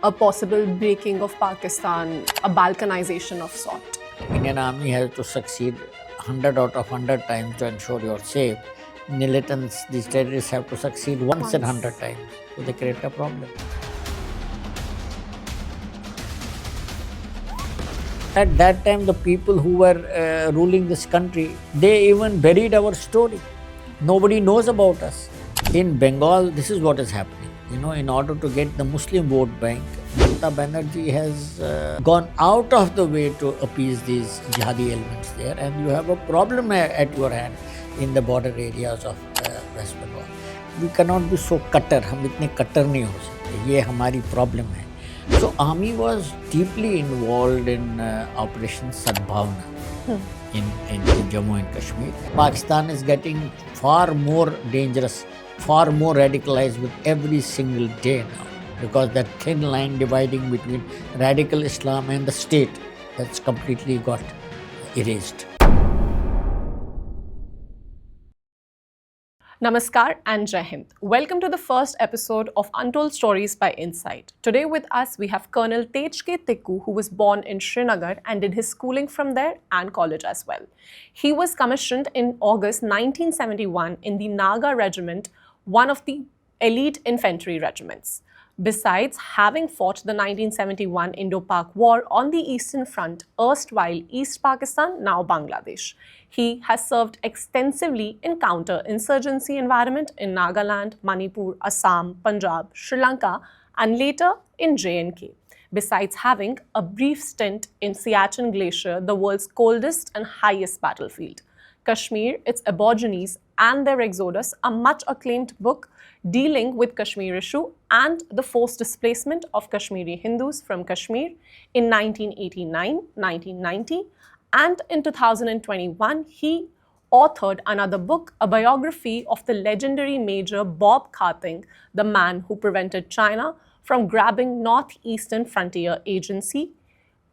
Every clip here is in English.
a possible breaking of Pakistan, a balkanization of sort? Indian Army has to succeed 100 out of 100 times to ensure you're safe. Militants, these terrorists have to succeed once in 100 times, so they create a problem. At that time, the people who were ruling this country, they even buried our story. Nobody knows about us. In Bengal, this is what is happening. In order to get the Muslim vote bank, Mamata Banerjee has gone out of the way to appease these jihadi elements there, and you have a problem at your hand in the border areas of West Bengal. We cannot be so cutter. हम इतने कट्टर नहीं हो सकते. ये हमारी problem है. So army was deeply involved in Operation Sadhbavana in Jammu and Kashmir. Pakistan is getting far more dangerous, far more radicalized with every single day now, because that thin line dividing between radical Islam and the state, that's completely got erased. Namaskar and Jai Hind. Welcome to the first episode of Untold Stories by Insight. Today with us we have Colonel Col Tikoo, who was born in Srinagar and did his schooling from there and college as well. He was commissioned in August 1971 in the Naga Regiment, one of the elite infantry regiments. Besides having fought the 1971 IndoPak war on the Eastern Front, erstwhile East Pakistan, now Bangladesh, he has served extensively in counter-insurgency environment in Nagaland, Manipur, Assam, Punjab, Sri Lanka, and later in J&K. Besides having a brief stint in Siachen Glacier, the world's coldest and highest battlefield. Kashmir, its aborigines, and their exodus, a much acclaimed book dealing with Kashmir issue and the forced displacement of Kashmiri Hindus from Kashmir in 1989, 1990, and in 2021, he authored another book, a biography of the legendary Major Bob Khating, the man who prevented China from grabbing Northeastern Frontier Agency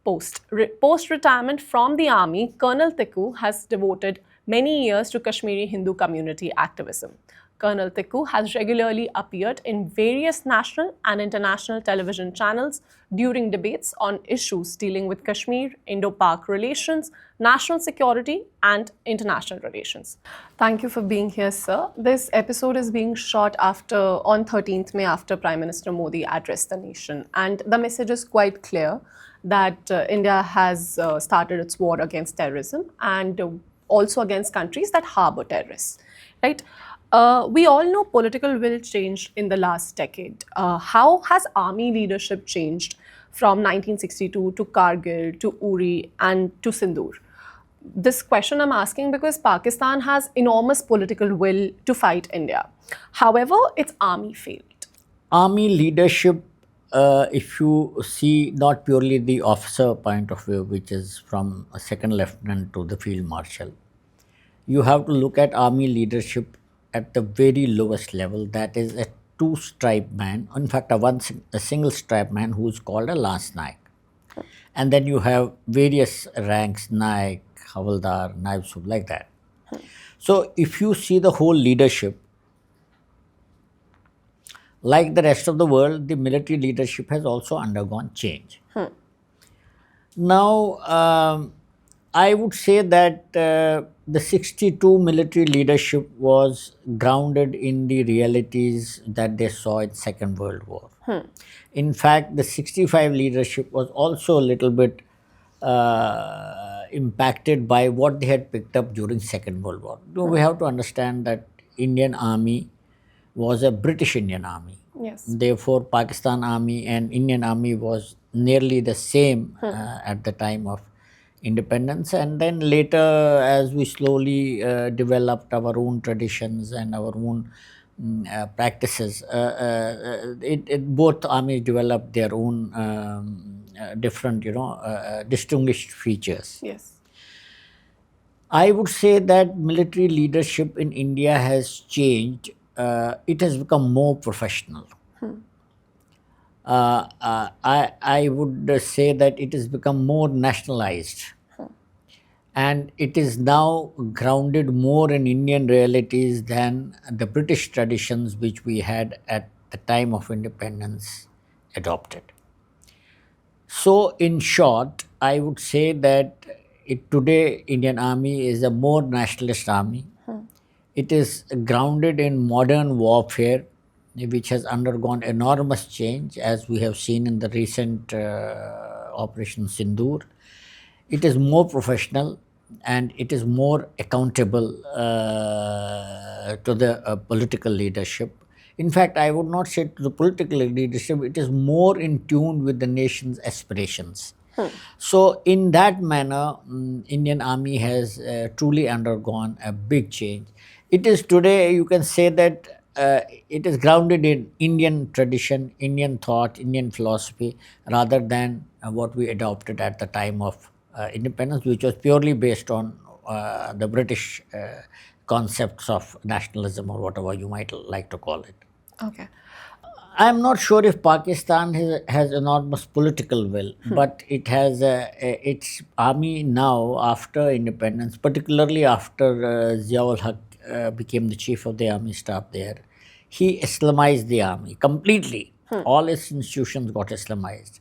post. Post-retirement from the army, Colonel Tikoo has devoted many years to Kashmiri Hindu community activism. Colonel Tikoo has regularly appeared in various national and international television channels during debates on issues dealing with Kashmir, Indo-Pak relations, national security, and international relations. Thank you for being here, sir. This episode is being shot on 13th May after Prime Minister Modi addressed the nation. And the message is quite clear that India has started its war against terrorism and also against countries that harbor terrorists, right? We all know political will changed in the last decade. How has army leadership changed from 1962 to Kargil, to Uri, and to Sindoor? This question I'm asking because Pakistan has enormous political will to fight India. However, its army failed. Army leadership, if you see not purely the officer point of view, which is from a second lieutenant to the field marshal, you have to look at army leadership at the very lowest level, that is a two-stripe man, in fact a single-stripe man who is called a Lance Naik. And then you have various ranks, Naik, Havaldar, Naib Sub, like that. So if you see the whole leadership, like the rest of the world, the military leadership has also undergone change. Now, I would say that the 62 military leadership was grounded in the realities that they saw in Second World War. In fact, the 65 leadership was also a little bit impacted by what they had picked up during Second World War. We have to understand that Indian Army was a British Indian Army. Yes. Therefore, Pakistan Army and Indian Army was nearly the same at the time of independence, and then later as we slowly developed our own traditions and our own practices, both armies developed their own different, distinguished features. Yes. I would say that military leadership in India has changed. It has become more professional. I would say that it has become more nationalized. And it is now grounded more in Indian realities than the British traditions which we had at the time of independence adopted. So, in short, I would say that today Indian Army is a more nationalist army. It is grounded in modern warfare, which has undergone enormous change, as we have seen in the recent Operation Sindoor. It is more professional and it is more accountable to the political leadership. In fact, I would not say to the political leadership, it is more in tune with the nation's aspirations. So, in that manner, Indian Army has truly undergone a big change. It is today, you can say that it is grounded in Indian tradition, Indian thought, Indian philosophy, rather than what we adopted at the time of independence, which was purely based on the British concepts of nationalism or whatever you might like to call it. Okay. I'm not sure if Pakistan has enormous political will, but it has its army now after independence, particularly after Ziaul Haq became the chief of the army staff there. He Islamized the army completely. All its institutions got Islamized.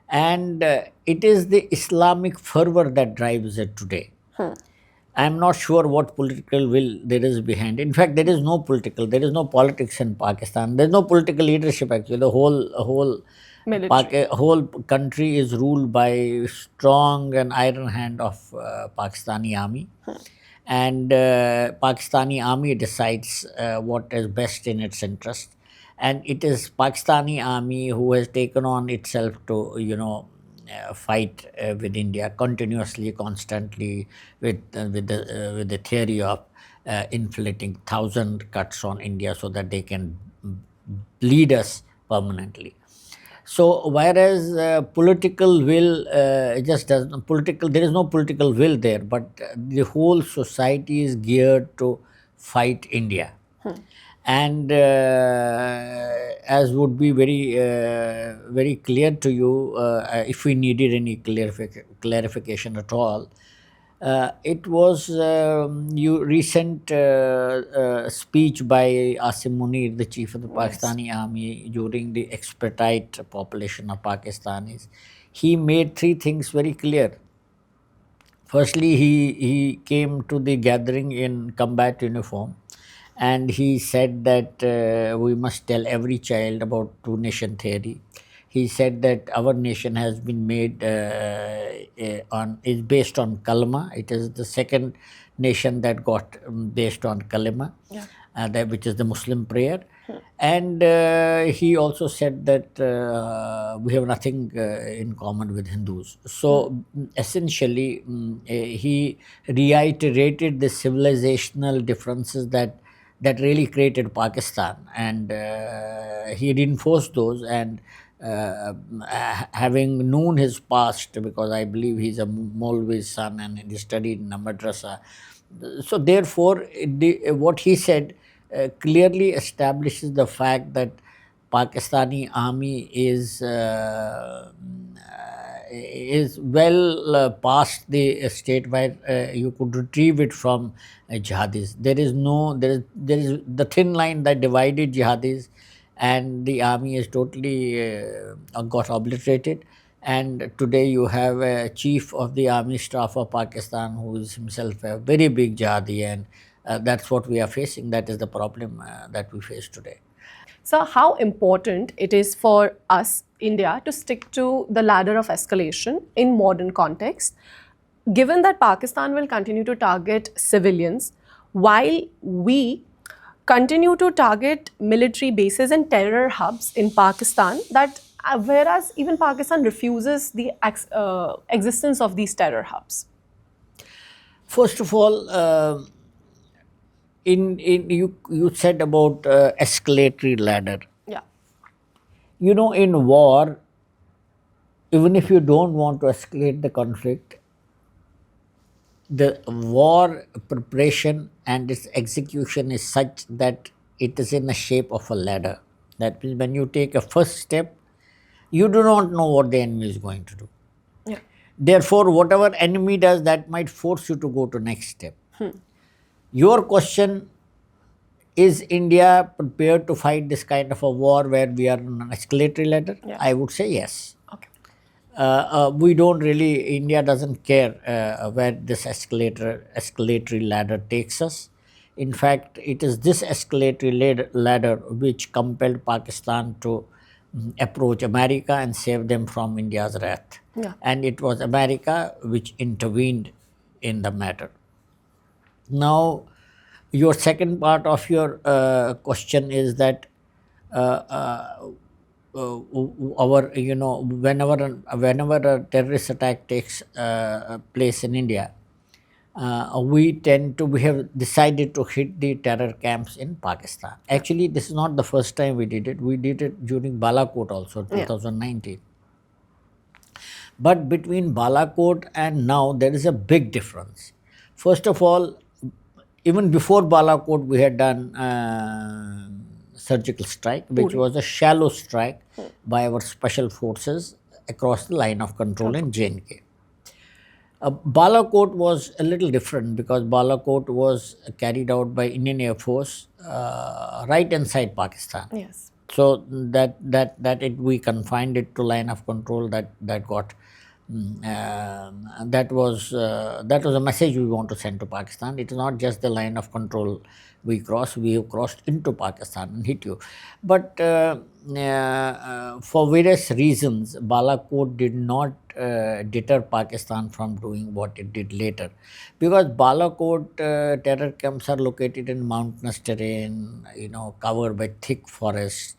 And it is the Islamic fervor that drives it today. I'm not sure what political will there is behind. In fact, there is no politics in Pakistan. There's no political leadership actually. The whole Military. whole country is ruled by strong and iron hand of Pakistani army, and Pakistani army decides what is best in its interest, and it is Pakistani army who has taken on itself to fight with India continuously, constantly, with the theory of inflicting 1,000 cuts on India so that they can lead us permanently. So whereas political will just does political, there is no political will there, but the whole society is geared to fight India. And as would be very clear to you, if we needed any clarification at all, it was you recent speech by Asim Munir, the chief of the Pakistani army, during the expedite population of Pakistanis. He made three things very clear. Firstly, he came to the gathering in combat uniform, and he said that we must tell every child about two nation theory. He said that our nation has been made is based on kalma. It is the second nation that got based on kalima, which is the Muslim prayer. And he also said that we have nothing in common with Hindus. So essentially, he reiterated the civilizational differences that really created Pakistan, and he reinforced those. And having known his past, because I believe he's a Maulvi's son and he studied in a madrasa, so therefore, what he said clearly establishes the fact that Pakistani army is well past the state where you could retrieve it from jihadis. There is the thin line that divided jihadis, and the army is totally got obliterated. And today you have a chief of the army staff of Pakistan who is himself a very big jihadi, and that's what we are facing. That is the problem that we face today. So, how important it is for us, India, to stick to the ladder of escalation in modern context, given that Pakistan will continue to target civilians while we continue to target military bases and terror hubs in Pakistan, that whereas even Pakistan refuses the existence of these terror hubs. First of all, in you said about escalatory ladder. Yeah. You know, in war, even if you don't want to escalate the conflict, the war preparation and its execution is such that it is in the shape of a ladder. That means when you take a first step, you do not know what the enemy is going to do. Yeah. Therefore, whatever enemy does, that might force you to go to next step. Your question, is India prepared to fight this kind of a war where we are on an escalatory ladder? Yeah. I would say yes. Okay. we don't really, India doesn't care where this escalatory ladder takes us. In fact, it is this escalatory ladder which compelled Pakistan to approach America and save them from India's wrath. Yeah. And it was America which intervened in the matter. Now, your second part of your question is that uh, uh, our, whenever a terrorist attack takes place in India, we have decided to hit the terror camps in Pakistan. Actually, this is not the first time we did it. We did it during Balakot also, 2019. But between Balakot and now, there is a big difference. First of all, even before Balakot, we had done surgical strike, which was a shallow strike by our special forces across the line of control in J&K. Balakot was a little different because Balakot was carried out by Indian Air Force right inside Pakistan. Yes. So we confined it to line of control. That got that was a message we want to send to Pakistan. It is not just the line of control we crossed. We have crossed into Pakistan and hit you. But for various reasons, Balakot did not deter Pakistan from doing what it did later, because Balakot terror camps are located in mountainous terrain, covered by thick forests,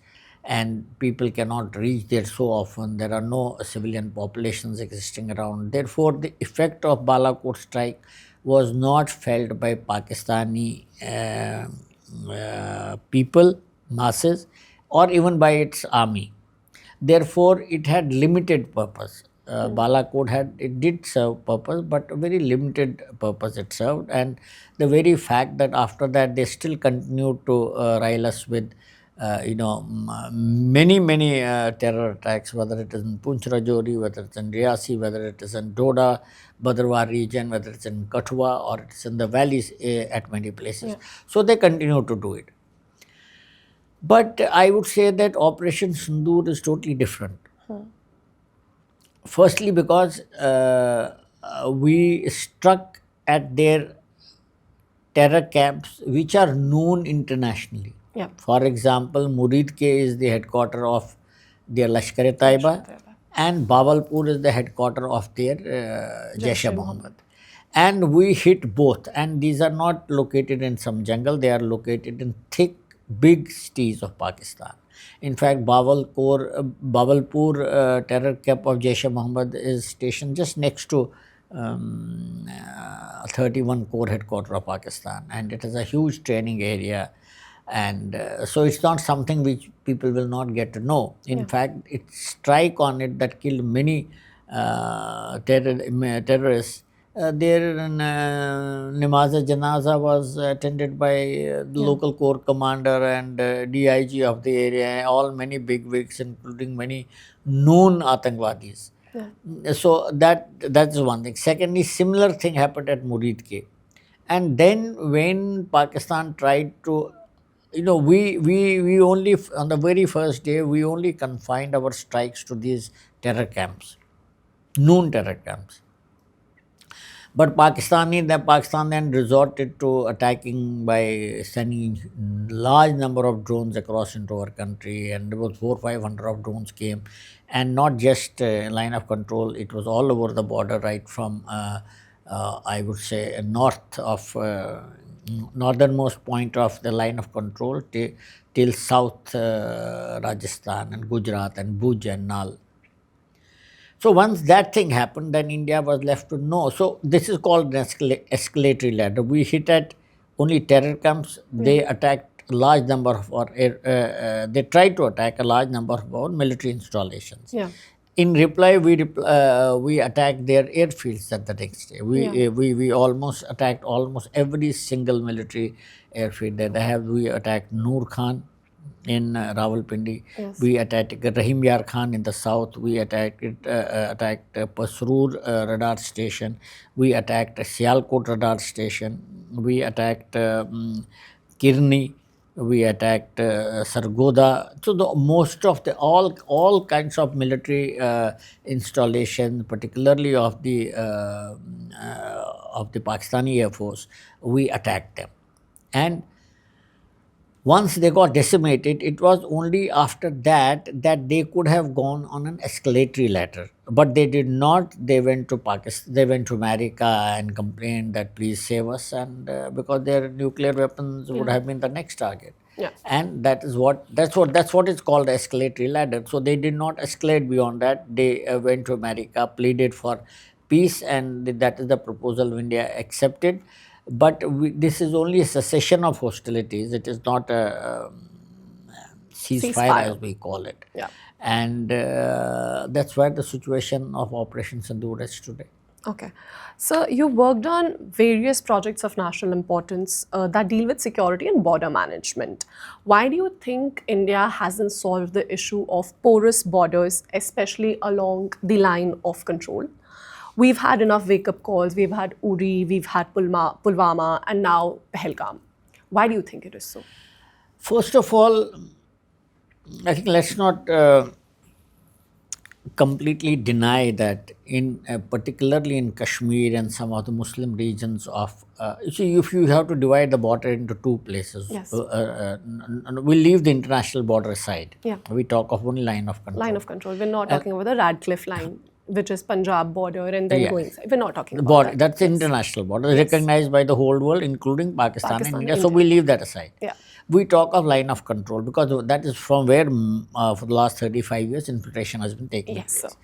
and people cannot reach there so often. There are no civilian populations existing around. Therefore, the effect of Balakot strike was not felt by Pakistani people, masses, or even by its army. Therefore, it had limited purpose. Balakot did serve purpose, but a very limited purpose it served. And the very fact that after that they still continued to rile us with many terror attacks, whether it is in Poonch Rajouri, whether it's in Riyasi, whether it is in Doda, Bhadrawah region, whether it's in Kathua, or it's in the valleys at many places. Yeah. So they continue to do it. But I would say that Operation Sindoor is totally different. Firstly, because we struck at their terror camps which are known internationally. Yeah. For example, Muridke is the headquarter of their Lashkar-e-Taiba, and Bawalpur is the headquarter of their Jaish-e-Mohammed. And we hit both, and these are not located in some jungle, they are located in thick, big cities of Pakistan. In fact, Bawalpur terror camp of Jaish-e-Mohammed is stationed just next to 31 Corps headquarter of Pakistan, and it is a huge training area. And so it's not something which people will not get to know. In fact, it's strike on it that killed many terrorists. Their Namaz-e-Janaza was attended by the local corps commander and DIG of the area, all many bigwigs, including many known Atangwadis. So that's one thing. Secondly, similar thing happened at Muridke. And then when Pakistan tried to, we only, on the very first day, we only confined our strikes to these terror camps, known terror camps. But Pakistan then resorted to attacking by sending large number of drones across into our country, and there was 400-500 of drones came, and not just line of control, it was all over the border, right from I would say north of northernmost point of the line of control till south Rajasthan and Gujarat and Bhuj and Nal. So once that thing happened, then India was left to know. So this is called an escalatory ladder. We hit at only terror camps. They attacked a large number of our they tried to attack a large number of our military installations. Yeah. In reply, we attacked their airfields at the next day. We almost attacked almost every single military airfield that they have. We attacked Noor Khan in Rawalpindi. Yes. We attacked Rahim Yar Khan in the south. We attacked Pasroor radar station. We attacked Sialkot radar station. We attacked Kirni. we attacked Sargodha. So most of the all kinds of military installations, particularly of the Pakistani Air Force, we attacked them. And once they got decimated, it was only after that that they could have gone on an escalatory ladder. But they did not. They went to Pakistan, they went to America and complained that please save us, and because their nuclear weapons would have been the next target. Yeah. And that's what is called the escalatory ladder. So they did not escalate beyond that. They went to America, pleaded for peace, and that is the proposal India accepted. But this is only a cessation of hostilities. It is not a ceasefire as we call it. Yeah. And that's where the situation of Operation Sindoor is today. Okay. So you worked on various projects of national importance that deal with security and border management. Why do you think India hasn't solved the issue of porous borders, especially along the line of control? We've had enough wake-up calls. We've had Uri, we've had Pulwama, and now Pahalgam. Why do you think it is so? First of all, I think let's not completely deny that particularly in Kashmir and some of the Muslim regions of you see, if you have to divide the border into two places, Yes. We'll leave the international border aside. Yeah. We talk of only line of control. Line of control. We're not talking about the Radcliffe line, which is Punjab border and then Yeah. going. We're not talking about Border, that. that's the international border, recognized by the whole world, including Pakistan and Pakistan, India. So we leave that aside. Yeah. We talk of line of control because that is from where for the last 35 years infiltration has been taking Yes, place. sir.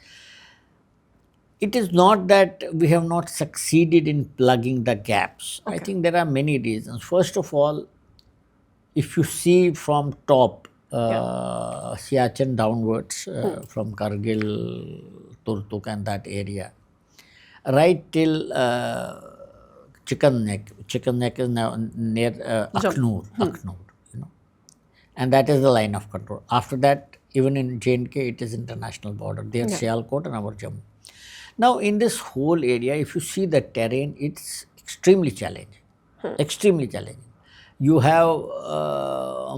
It is not that we have not succeeded in plugging the gaps. I think there are many reasons. First of all, if you see from top, Siachen downwards, from Kargil, Turtuk and that area, right till Chicken Neck. Chicken Neck is now near Aknoor, you know, and that is the line of control. After that, even in J&K, it is international border. There, Sialkot and our Jammu. Now, in this whole area, if you see the terrain, it's extremely challenging. Extremely challenging. You have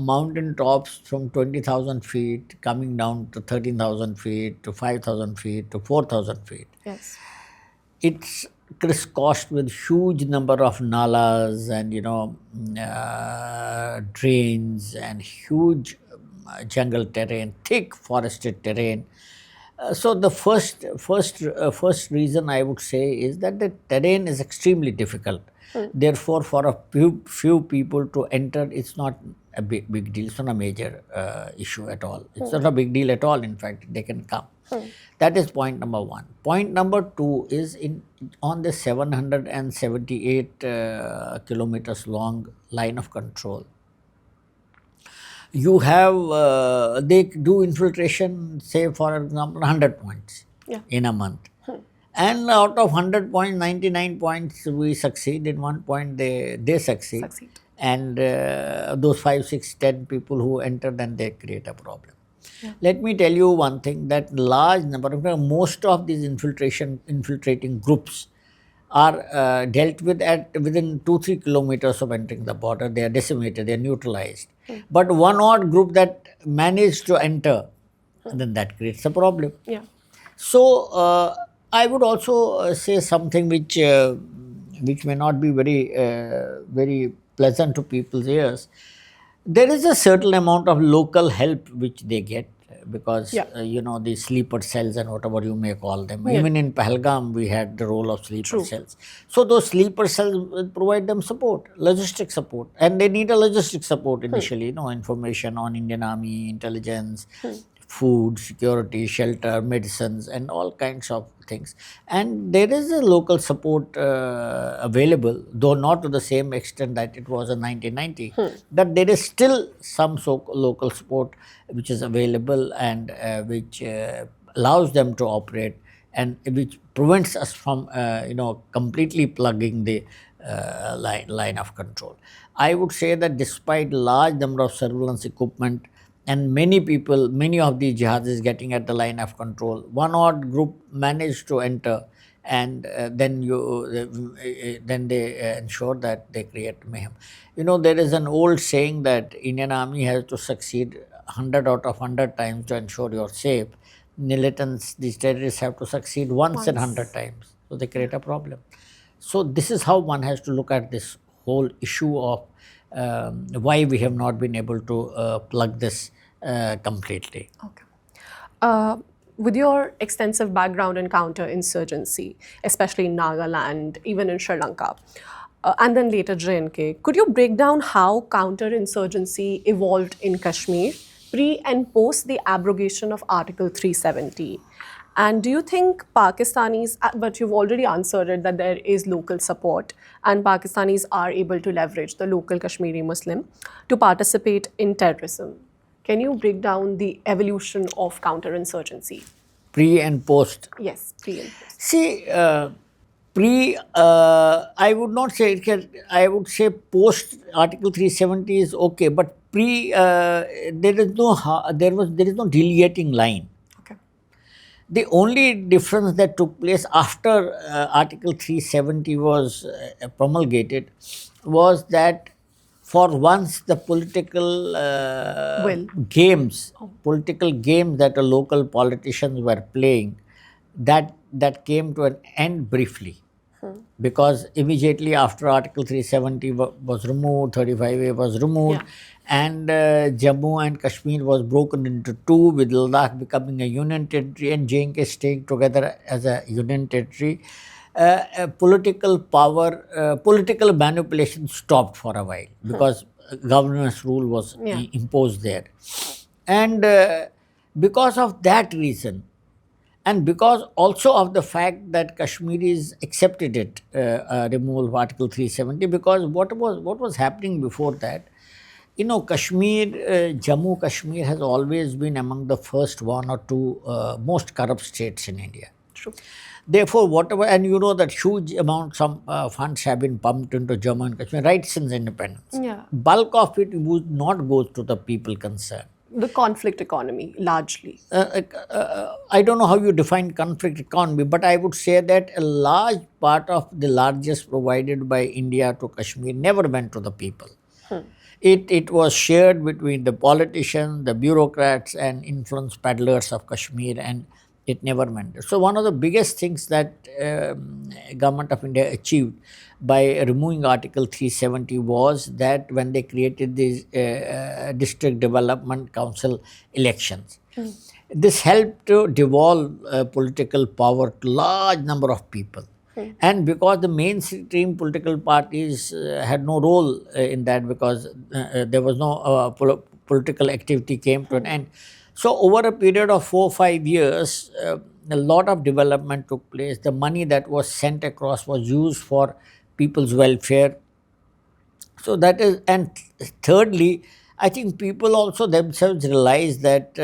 mountain tops from 20,000 feet coming down to 13,000 feet, to 5,000 feet, to 4,000 feet. Yes. It's crisscrossed with huge number of nalas and drains and huge jungle terrain, thick forested terrain. So the first reason I would say is that the terrain is extremely difficult. Therefore, for a few people to enter, it's not a big deal. It's not a major issue at all. It's not a big deal at all. In fact, they can come. That is point number one. Point number two is on the 778 kilometers long line of control. You have, they do infiltration, say for example, 100 points in a month. And out of 100 points, 99 points we succeed. In one point they succeed. And those 5, 6, 10 people who enter, then they create a problem. Let me tell you one thing, that large number of, most of these infiltrating groups are dealt with within 2-3 kilometers of entering the border. They are decimated, they are neutralized. But one odd group that managed to enter, then that creates a problem. Yeah. So I would also say something which may not be very pleasant to people's ears. There is a certain amount of local help which they get because the sleeper cells and whatever you may call them. Even in Pahalgam, we had the role of sleeper cells. So those sleeper cells provide them support, logistic support, and they need a logistic support initially. Information on Indian Army, intelligence, food, security, shelter, medicines, and all kinds of things. And there is a local support available, though not to the same extent that it was in 1990. That there is still some local support which is available and which allows them to operate and which prevents us from completely plugging the line of control. I would say that despite large number of surveillance equipment and many of these jihadis getting at the line of control, one odd group managed to enter and then they ensure that they create mayhem. There is an old saying that Indian Army has to succeed 100 out of 100 times to ensure you're safe. Militants, these terrorists have to succeed once in 100 times, so they create a problem. So this is how one has to look at this whole issue of why we have not been able to plug this completely. Okay. With your extensive background in counter-insurgency, especially in Nagaland, even in Sri Lanka, and then later J&K, could you break down how counter-insurgency evolved in Kashmir pre and post the abrogation of Article 370? And do you think Pakistanis, but you've already answered it, that there is local support and Pakistanis are able to leverage the local Kashmiri Muslim to participate in terrorism? Can you break down the evolution of counter-insurgency? Pre and post. Yes, pre and post. See, I would not say it can, I would say post Article 370 is okay, but pre, there is no delineating line. Okay. The only difference that took place after Article 370 was promulgated was that for once the political political games that the local politicians were playing, that came to an end briefly. Because immediately after Article 370 was removed, 35A was removed, and Jammu and Kashmir was broken into two, with Ladakh becoming a union territory and J&K staying together as a union territory. Political power, political manipulation stopped for a while because governance rule was imposed there. And because of that reason, and because also of the fact that Kashmiris accepted it, removal of Article 370, because what was happening before that, Kashmir, Jammu Kashmir has always been among the first one or two most corrupt states in India. True. Therefore, whatever, and that huge amounts of funds have been pumped into Jammu and Kashmir right since independence. Yeah. Bulk of it would not go to the people concerned. The conflict economy, largely. I don't know how you define conflict economy, but I would say that a large part of the largesse provided by India to Kashmir never went to the people. It was shared between the politicians, the bureaucrats, and influence peddlers of Kashmir, and it never went there. So one of the biggest things that Government of India achieved by removing Article 370 was that when they created these District Development Council elections, this helped to devolve political power to large number of people. And because the mainstream political parties had no role in that, because there was no political activity came to an end. So over a period of 4 or 5 years, a lot of development took place. The money that was sent across was used for people's welfare. So that is, and thirdly, I think people also themselves realized that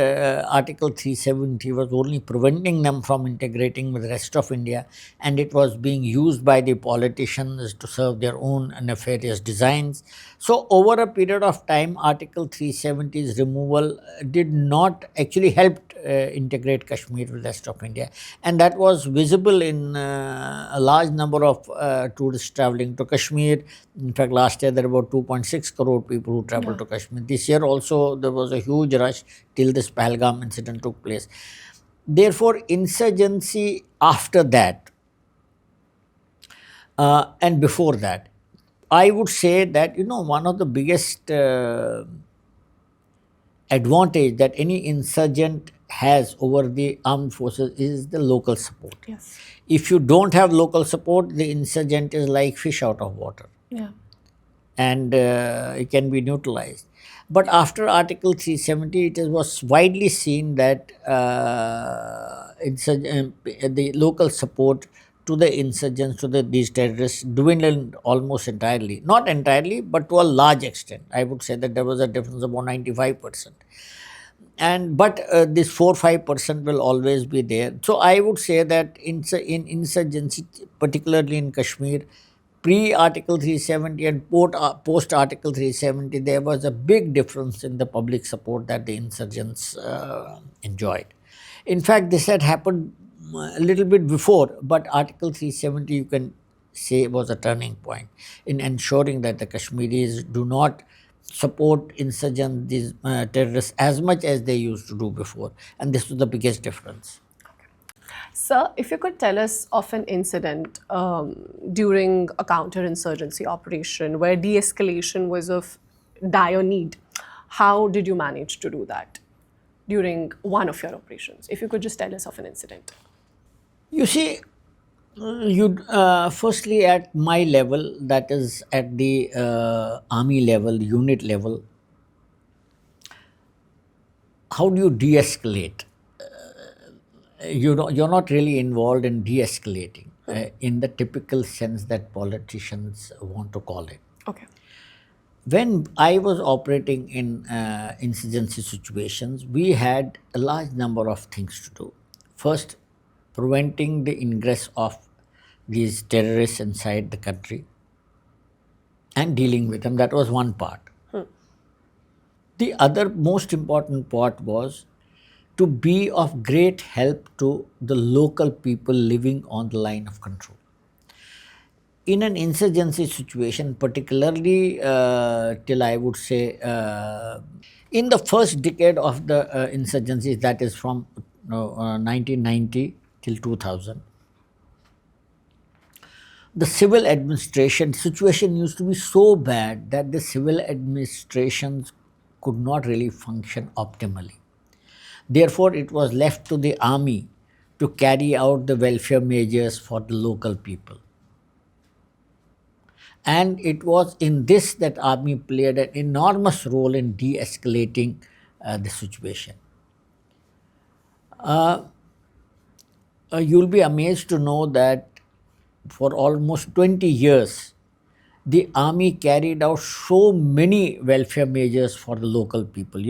Article 370 was only preventing them from integrating with the rest of India, and it was being used by the politicians to serve their own nefarious designs. So over a period of time, Article 370's removal did not actually help integrate Kashmir with the rest of India, and that was visible in a large number of tourists traveling to Kashmir. In fact, last year there were about 2.6 crore people who traveled to Kashmir. This year also there was a huge rush till this Pahalgam incident took place. Therefore, insurgency after that and before that, I would say that one of the biggest advantage that any insurgent has over the armed forces is the local support. Yes. If you don't have local support, the insurgent is like fish out of water. Yeah. And it can be neutralized. But after Article 370, it was widely seen that the local support to the insurgents, to these terrorists, dwindled almost entirely. Not entirely, but to a large extent. I would say that there was a difference of about 95%. But this 4-5% will always be there. So I would say that in insurgency, particularly in Kashmir, pre-Article 370 and post-Article 370, there was a big difference in the public support that the insurgents enjoyed. In fact, this had happened a little bit before, but Article 370 you can say was a turning point in ensuring that the Kashmiris do not support insurgents, these terrorists as much as they used to do before, and this was the biggest difference. Sir, if you could tell us of an incident during a counter-insurgency operation where de-escalation was of dire need, how did you manage to do that during one of your operations? If you could just tell us of an incident. You see, firstly at my level, that is at the army level, unit level, how do you de-escalate? You're not really involved in de-escalating in the typical sense that politicians want to call it. Okay. When I was operating in insurgency situations, we had a large number of things to do. First, preventing the ingress of these terrorists inside the country and dealing with them. That was one part. The other most important part was to be of great help to the local people living on the line of control. In an insurgency situation, particularly till I would say in the first decade of the insurgencies, that is from 1990 till 2000, the civil administration situation used to be so bad that the civil administrations could not really function optimally. Therefore, it was left to the army to carry out the welfare measures for the local people. And it was in this that army played an enormous role in de-escalating the situation. You'll be amazed to know that for almost 20 years, the army carried out so many welfare measures for the local people,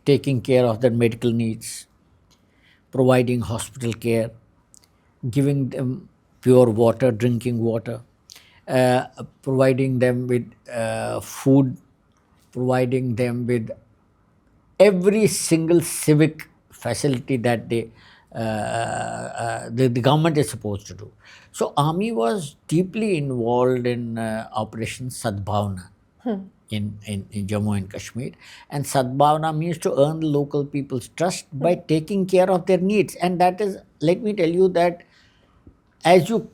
taking care of their medical needs, providing hospital care, giving them pure water, drinking water, providing them with food, providing them with every single civic facility that the government is supposed to do. So, army was deeply involved in Operation Sadhbavana in Jammu and Kashmir. And Sadhbavana means to earn the local people's trust by taking care of their needs. And that is, let me tell you that as you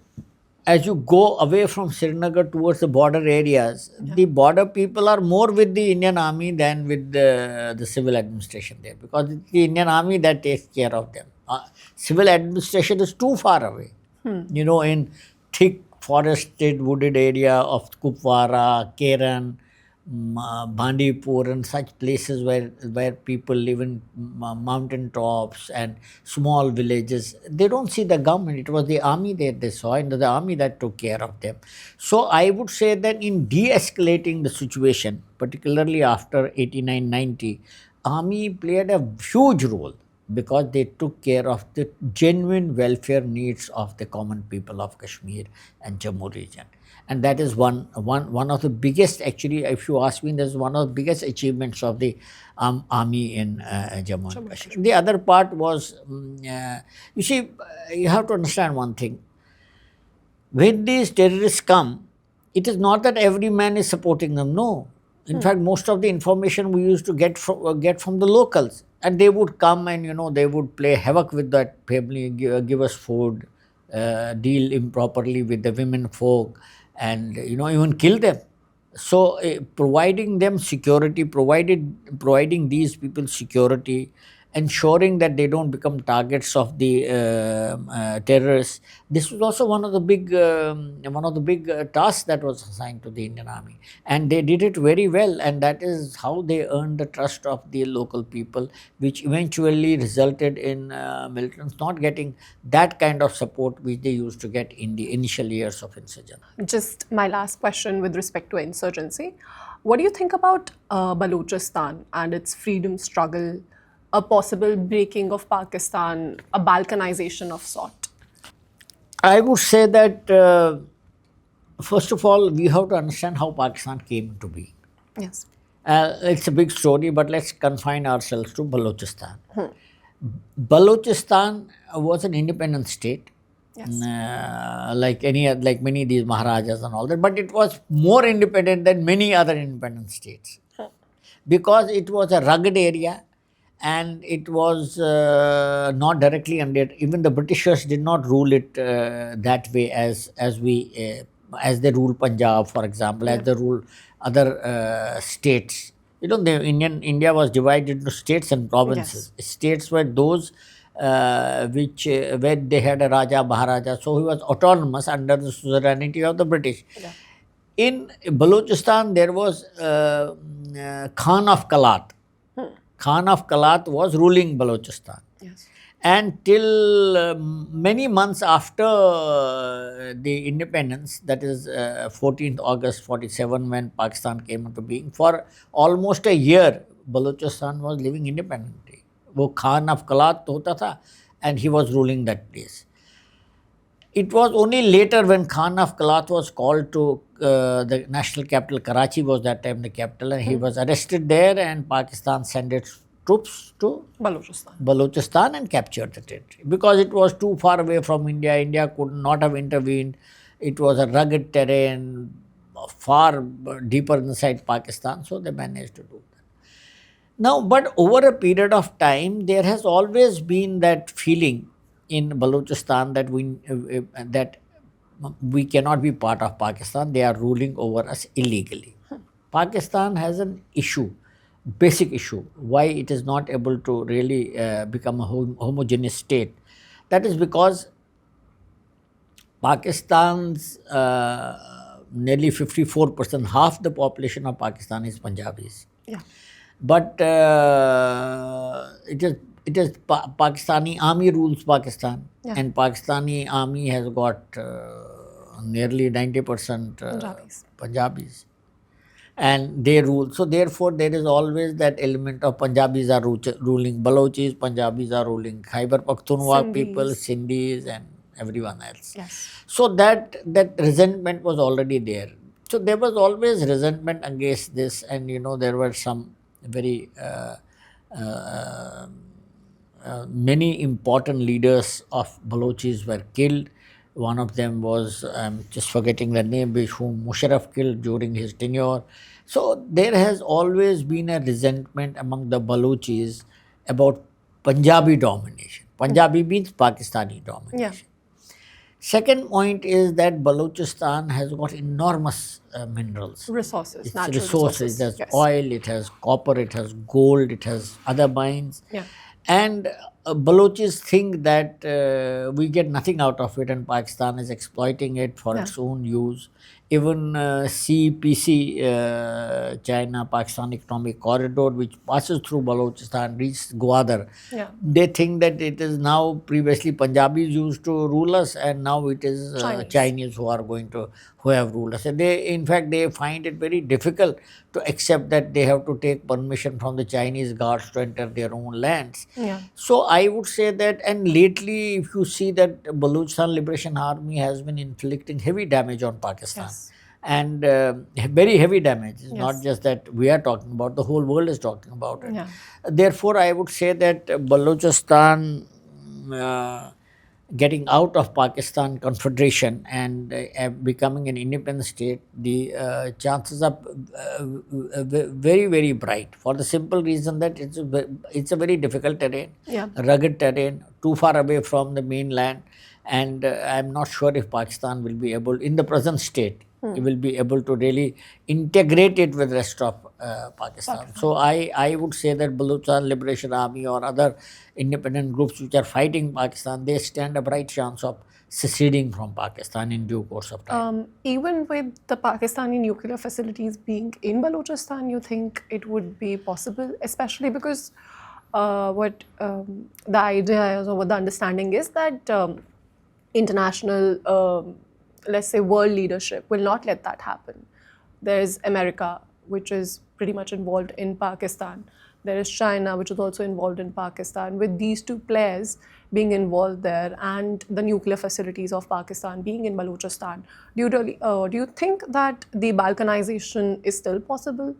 go away from Srinagar towards the border areas, the border people are more with the Indian army than with the civil administration there, because it's the Indian army that takes care of them. Civil administration is too far away. In thick forested wooded area of Kupwara, Keran, Bandipur and such places where people live in mountain tops and small villages, they don't see the government. It was the army that they saw, and the army that took care of them. So I would say that in de-escalating the situation, particularly after 89-90, army played a huge role, because they took care of the genuine welfare needs of the common people of Kashmir and Jammu region. And that is one of the biggest, actually, if you ask me, that's one of the biggest achievements of the army in Jammu and Kashmir. The other part was, you see, you have to understand one thing. When these terrorists come, it is not that every man is supporting them, no. In fact, most of the information we used to get from the locals, and they would come and they would play havoc with that family, give us food, deal improperly with the women folk, and even kill them. So providing them security, providing these people security, ensuring that they don't become targets of the terrorists. This was also one of the big tasks that was assigned to the Indian Army, and they did it very well. And that is how they earned the trust of the local people, which eventually resulted in militants not getting that kind of support which they used to get in the initial years of insurgency. Just my last question with respect to insurgency. What do you think about Balochistan and its freedom struggle? A possible breaking of Pakistan, a balkanization of sort? I would say that first of all, we have to understand how Pakistan came to be. Yes. It's a big story, but let's confine ourselves to Balochistan. Balochistan was an independent state, Yes. like like many of these Maharajas and all that, but it was more independent than many other independent states because it was a rugged area and it was not directly under. Even the Britishers did not rule it that way as they rule Punjab, for example, as they rule other states. The India was divided into states and provinces. States were those which where they had a Raja Maharaja, so he was autonomous under the suzerainty of the British. Yeah. In Balochistan, there was Khan of Kalat. Khan of Kalat was ruling Balochistan. Yes. And till many months after the independence, that is 14th August 47, when Pakistan came into being, for almost a year, Balochistan was living independently. वो Khan of Kalat होता था, and he was ruling that place. It was only later when Khan of Kalat was called to the national capital. Karachi was that time the capital, and he was arrested there, and Pakistan sent its troops to Balochistan and captured the territory because it was too far away from India. India could not have intervened. It was a rugged terrain, far deeper inside Pakistan, so they managed to do that. Now, but over a period of time, there has always been that feeling in Balochistan that we cannot be part of Pakistan. They are ruling over us illegally. Pakistan has an issue, basic issue, why it is not able to really become a homogeneous state. That is because Pakistan's nearly 54%, half the population of Pakistan is Punjabis. Yeah. But it is Pakistani army rules Pakistan, and Pakistani army has got nearly 90% Punjabis, and they rule. So therefore, there is always that element of Punjabis are ruling Balochis, Punjabis are ruling Khyber Pakhtunkhwa people, Sindhis, and everyone else. Yes. So that resentment was already there. So there was always resentment against this, and there were some very many important leaders of Balochis were killed. One of them was, I'm just forgetting the name, whom Musharraf killed during his tenure. So there has always been a resentment among the Balochis about Punjabi domination. Punjabi means Pakistani domination. Yeah. Second point is that Balochistan has got enormous minerals. Resources, natural resources. It has oil, it has copper, it has gold, it has other mines. Yeah. And Balochis think that we get nothing out of it, and Pakistan is exploiting it for its own use. Even CPC, China Pakistan Economic Corridor, which passes through Balochistan, reaches Gwadar. Yeah. They think that it is now, previously Punjabis used to rule us, and now it is Chinese who have ruled us. And in fact, they find it very difficult to accept that they have to take permission from the Chinese guards to enter their own lands. Yeah. So I would say that, and lately, if you see that Balochistan Liberation Army has been inflicting heavy damage on Pakistan. And very heavy damage. It's not just that we are talking about, the whole world is talking about it. Yeah. Therefore, I would say that Balochistan getting out of Pakistan Confederation and becoming an independent state, the chances are very, very bright, for the simple reason that it's a very difficult terrain, rugged terrain, too far away from the mainland, and I'm not sure if Pakistan will be able, in the present state, it will be able to really integrate it with the rest of Pakistan. So I would say that Balochistan Liberation Army or other independent groups which are fighting Pakistan, they stand a bright chance of seceding from Pakistan in due course of time. Even with the Pakistani nuclear facilities being in Balochistan, you think it would be possible, especially because what the idea is, or what the understanding is, that international let's say world leadership will not let that happen. There's America, which is pretty much involved in Pakistan. There is China, which is also involved in Pakistan. With these two players being involved there and the nuclear facilities of Pakistan being in Balochistan, do you think that the balkanization is still possible?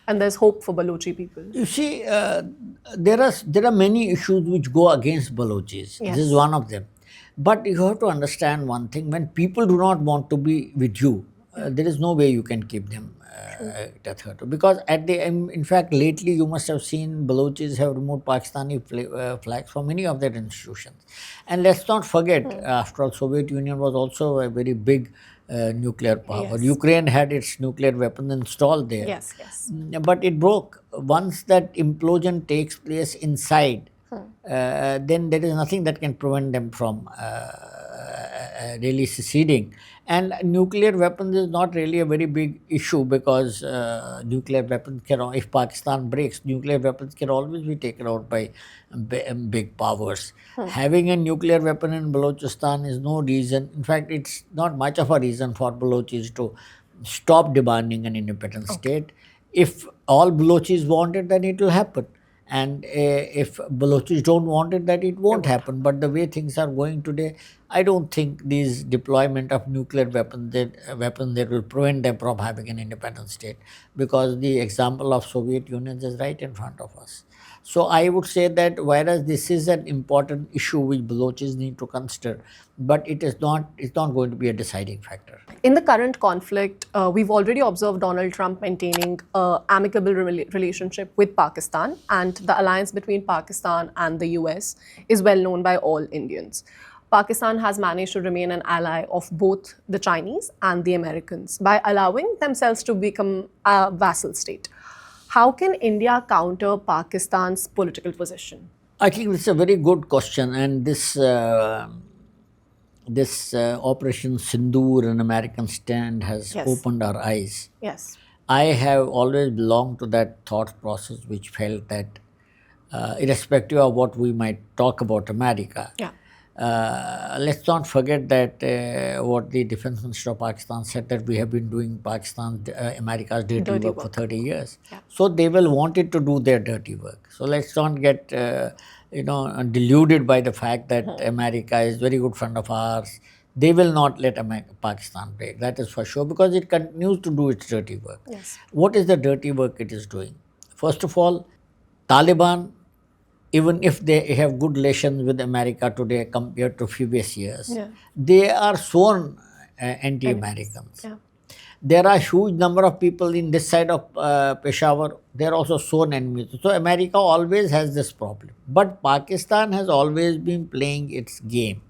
And there's hope for Balochi people. You see, there are many issues which go against Balochis. Yes. This is one of them. But you have to understand one thing: when people do not want to be with you, there is no way you can keep them because at the in fact, lately you must have seen Balochis have removed Pakistani flags from many of their institutions. And let's not forget, after all, Soviet Union was also a very big nuclear power. Yes. Ukraine had its nuclear weapons installed there. Yes, yes. But it broke. Once that implosion takes place inside, then there is nothing that can prevent them from really seceding. And nuclear weapons is not really a very big issue because nuclear weapons can, if Pakistan breaks, nuclear weapons can always be taken out by big powers. Having a nuclear weapon in Balochistan is no reason. In fact, it's not much of a reason for Balochis to stop demanding an independent state. If all Balochis want it, then it will happen. And if Balochis don't want it, that it won't happen. But the way things are going today, I don't think these deployment of nuclear weapons that will prevent them from having an independent state, because the example of Soviet Union is right in front of us. So I would say that whereas this is an important issue which Balochis need to consider, but it's not going to be a deciding factor. In the current conflict, we've already observed Donald Trump maintaining an amicable relationship with Pakistan, and the alliance between Pakistan and the US is well known by all Indians. Pakistan has managed to remain an ally of both the Chinese and the Americans by allowing themselves to become a vassal state. How can India counter Pakistan's political position? I think it's a very good question, and this Operation Sindoor, an American stand, has opened our eyes. Yes. I have always belonged to that thought process which felt that irrespective of what we might talk about America, let's not forget that what the Defense Minister of Pakistan said, that we have been doing America's dirty work for 30 years. So they will want it to do their dirty work. So let's not get deluded by the fact that America is a very good friend of ours. They will not let Pakistan break, that is for sure, because it continues to do its dirty work. Yes. What is the dirty work it is doing? First of all, Taliban, even if they have good relations with America today compared to previous years, they are sworn anti-Americans. There are huge number of people in this side of Peshawar, they are also sworn enemies. So America always has this problem. But Pakistan has always been playing its game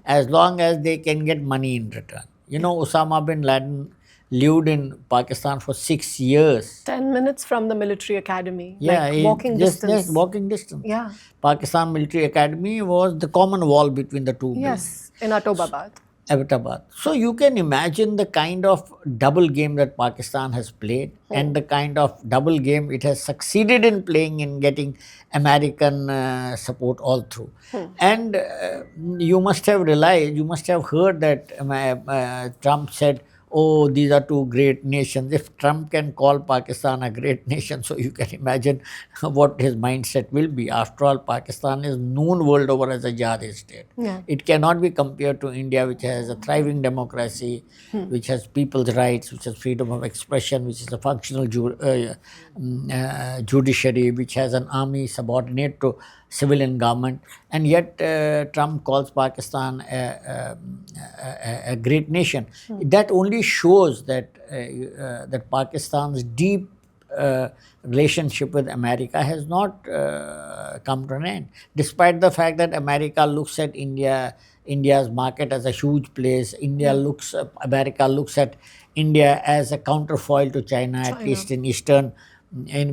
as long as they can get money in return. You know, Osama bin Laden lived in Pakistan for 6 years. 10 minutes from the military academy. Yeah, like walking distance. Just walking distance. Yeah. Pakistan Military Academy was the common wall between the two buildings. In Abbottabad. Abbottabad. So you can imagine the kind of double game that Pakistan has played and the kind of double game it has succeeded in playing in getting American support all through. And you must have realized, you must have heard that Trump said, oh, these are two great nations. If Trump can call Pakistan a great nation, so you can imagine what his mindset will be. After all, Pakistan is known world over as a jihadi state. It cannot be compared to India, which has a thriving democracy, which has people's rights, which has freedom of expression, which is a functional judiciary, which has an army subordinate to civilian government, and yet Trump calls Pakistan a great nation. That only shows that that Pakistan's deep relationship with America has not come to an end, despite the fact that America looks at India's market as a huge place. America looks at India as a counterfoil to China, at least in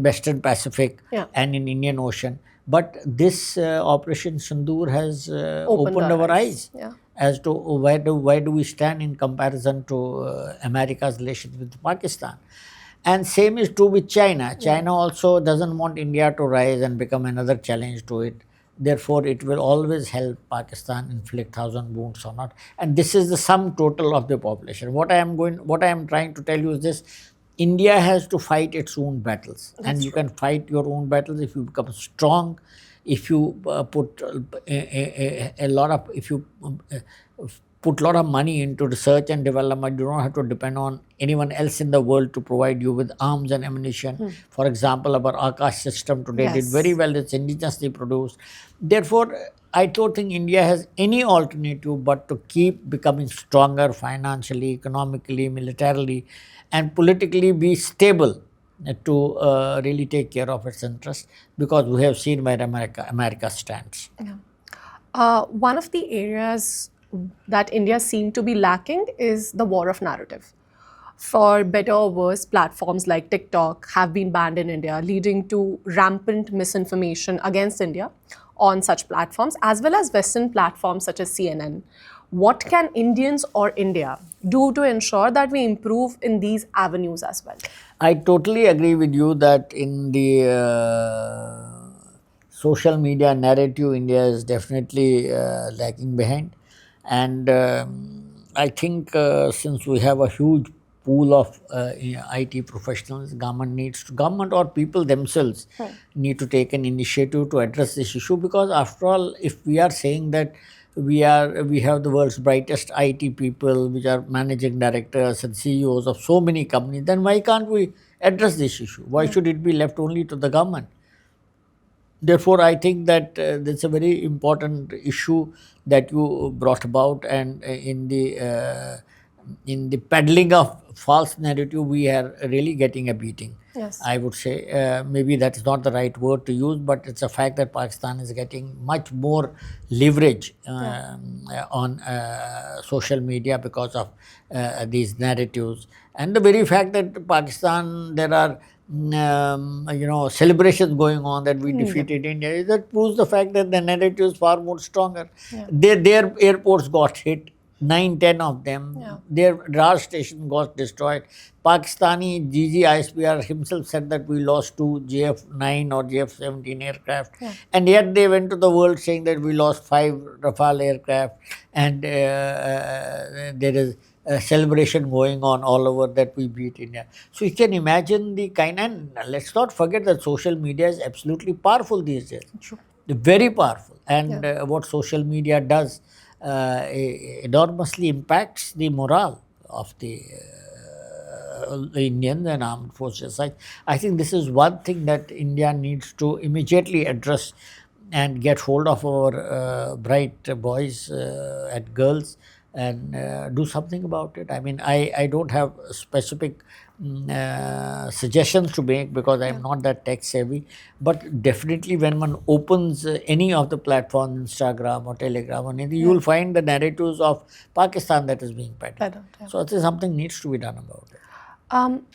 Western Pacific and in Indian Ocean. But this Operation Sindoor has opened our eyes as to where do we stand in comparison to America's relations with Pakistan. And same is true with China. China also doesn't want India to rise and become another challenge to it. Therefore, it will always help Pakistan inflict 1,000 wounds or not. And this is the sum total of the population. What I am trying to tell you is this: India has to fight its own battles. And you can fight your own battles if you become strong, if you put put a lot of money into research and development. You don't have to depend on anyone else in the world to provide you with arms and ammunition. For example, our Akash system today did very well. It's indigenously produced. Therefore, I don't think India has any alternative but to keep becoming stronger financially, economically, militarily, and politically be stable to really take care of its interests, because we have seen where America stands. One of the areas that India seemed to be lacking is the war of narrative. For better or worse, platforms like TikTok have been banned in India, leading to rampant misinformation against India on such platforms, as well as Western platforms such as CNN. What can Indians or India do to ensure that we improve in these avenues as well? I totally agree with you that in the social media narrative, India is definitely lagging behind. And I think since we have a huge pool of IT professionals, government or people themselves need to take an initiative to address this issue, because after all, if we are saying that we have the world's brightest IT people, which are managing directors and CEOs of so many companies, then why can't we address this issue? Why should it be left only to the government? Therefore, I think that that's a very important issue that you brought about, and in the peddling of false narrative, we are really getting a beating. Yes. I would say maybe that is not the right word to use, but it's a fact that Pakistan is getting much more leverage on social media because of these narratives, and the very fact that Pakistan there are celebrations going on that we defeated India, that proves the fact that the narrative is far more stronger. Their airports got hit, 9-10 of them. Their radar station got destroyed. Pakistani GGISPR himself said that we lost 2 JF-9 or JF-17 aircraft, and yet they went to the world saying that we lost 5 Rafale aircraft, and there is a celebration going on all over that we beat India. So you can imagine the kind, and let's not forget that social media is absolutely powerful these days. True. Very powerful, and what social media does enormously impacts the morale of the Indian and armed forces. I think this is one thing that India needs to immediately address and get hold of our bright boys and girls and do something about it. I mean, I don't have specific suggestions to make because I'm not that tech savvy, but definitely when one opens any of the platforms, Instagram or Telegram or anything, you will find the narratives of Pakistan that is being peddled. So I think something needs to be done about it.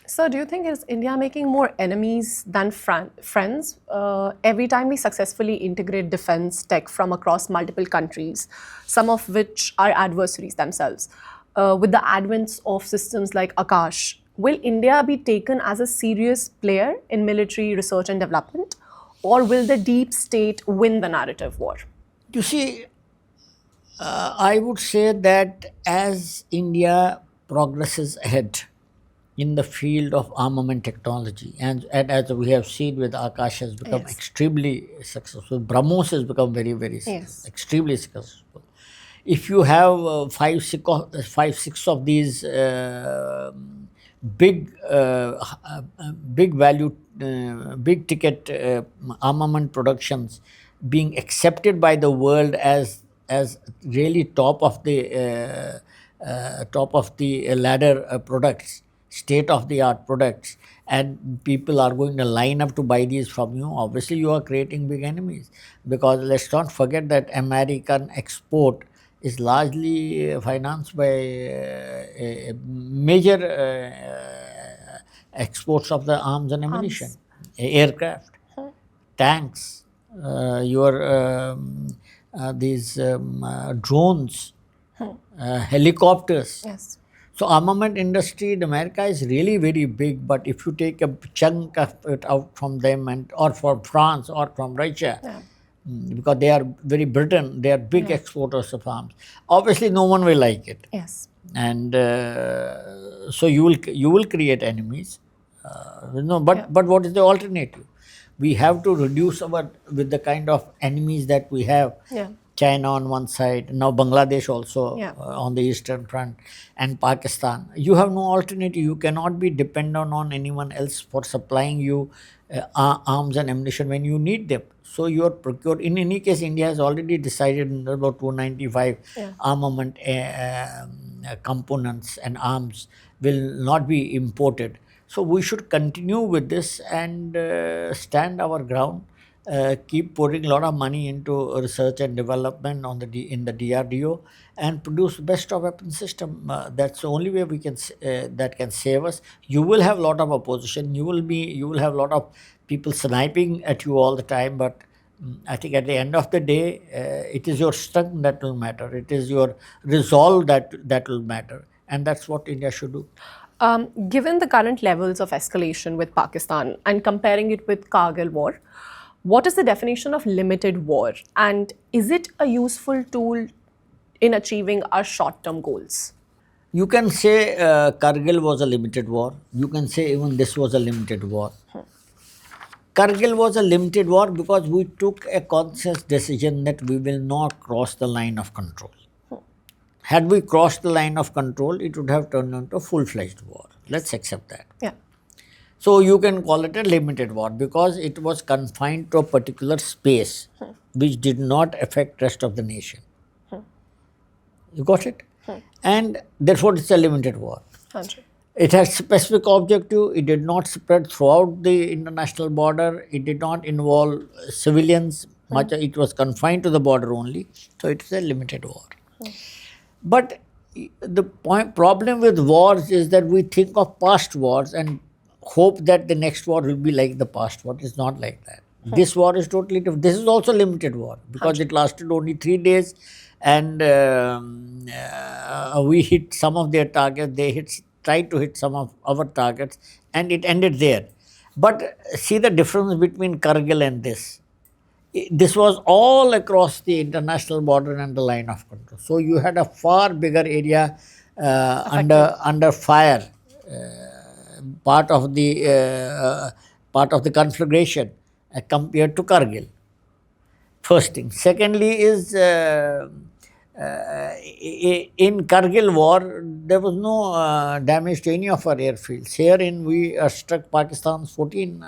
So do you think is India making more enemies than friends? Every time we successfully integrate defense tech from across multiple countries, some of which are adversaries themselves, with the advent of systems like Akash, will India be taken as a serious player in military research and development, or will the deep state win the narrative war? You see, I would say that as India progresses ahead in the field of armament technology, and as we have seen with Akash has become extremely successful, BrahMos has become very, very extremely successful. If you have 5-6 of these big value, big ticket armament productions being accepted by the world as really top of the ladder products, state of the art products, and people are going to line up to buy these from you, obviously you are creating big enemies, because let's not forget that American export is largely financed by major exports of the arms and ammunition, aircraft, tanks, these drones, helicopters. Yes. So armament industry in America is really very big, but if you take a chunk of it out from them or from France or from Russia, because they are very Britain, they are big exporters of arms. Obviously, no one will like it. Yes. And so you will create enemies. But what is the alternative? We have to reduce with the kind of enemies that we have. China on one side, now Bangladesh also Yeah. on the eastern front, and Pakistan. You have no alternative. You cannot be dependent on anyone else for supplying you arms and ammunition when you need them. So you are procured. In any case, India has already decided in about 295 Yeah. armament components and arms will not be imported. So we should continue with this and stand our ground, keep pouring a lot of money into research and development on in the DRDO, and produce best of weapon system. That's the only way we can that can save us. You will have a lot of opposition. You will have a lot of people sniping at you all the time, but I think at the end of the day, it is your strength that will matter. It is your resolve that will matter, and that's what India should do. Given the current levels of escalation with Pakistan and comparing it with Kargil war, what is the definition of limited war? And is it a useful tool in achieving our short-term goals? You can say Kargil was a limited war. You can say even this was a limited war. Kargil was a limited war because we took a conscious decision that we will not cross the line of control. Had we crossed the line of control, it would have turned into a full-fledged war. Let's accept that. Yeah. So you can call it a limited war because it was confined to a particular space which did not affect rest of the nation. You got it? And therefore it's a limited war. 100. It has specific objective. It did not spread throughout the international border. It did not involve civilians. Much it was confined to the border only. So it is a limited war. But the problem with wars is that we think of past wars and hope that the next war will be like the past war. It's not like that. This war is totally different. This is also a limited war because it lasted only 3 days, and we hit some of their targets. They tried to hit some of our targets, and it ended there. But see the difference between Kargil and this. This was all across the international border and the line of control. So you had a far bigger area under fire, part of the conflagration compared to Kargil. First thing. Secondly is in Kargil war there was no damage to any of our airfields. Herein we struck Pakistan's 14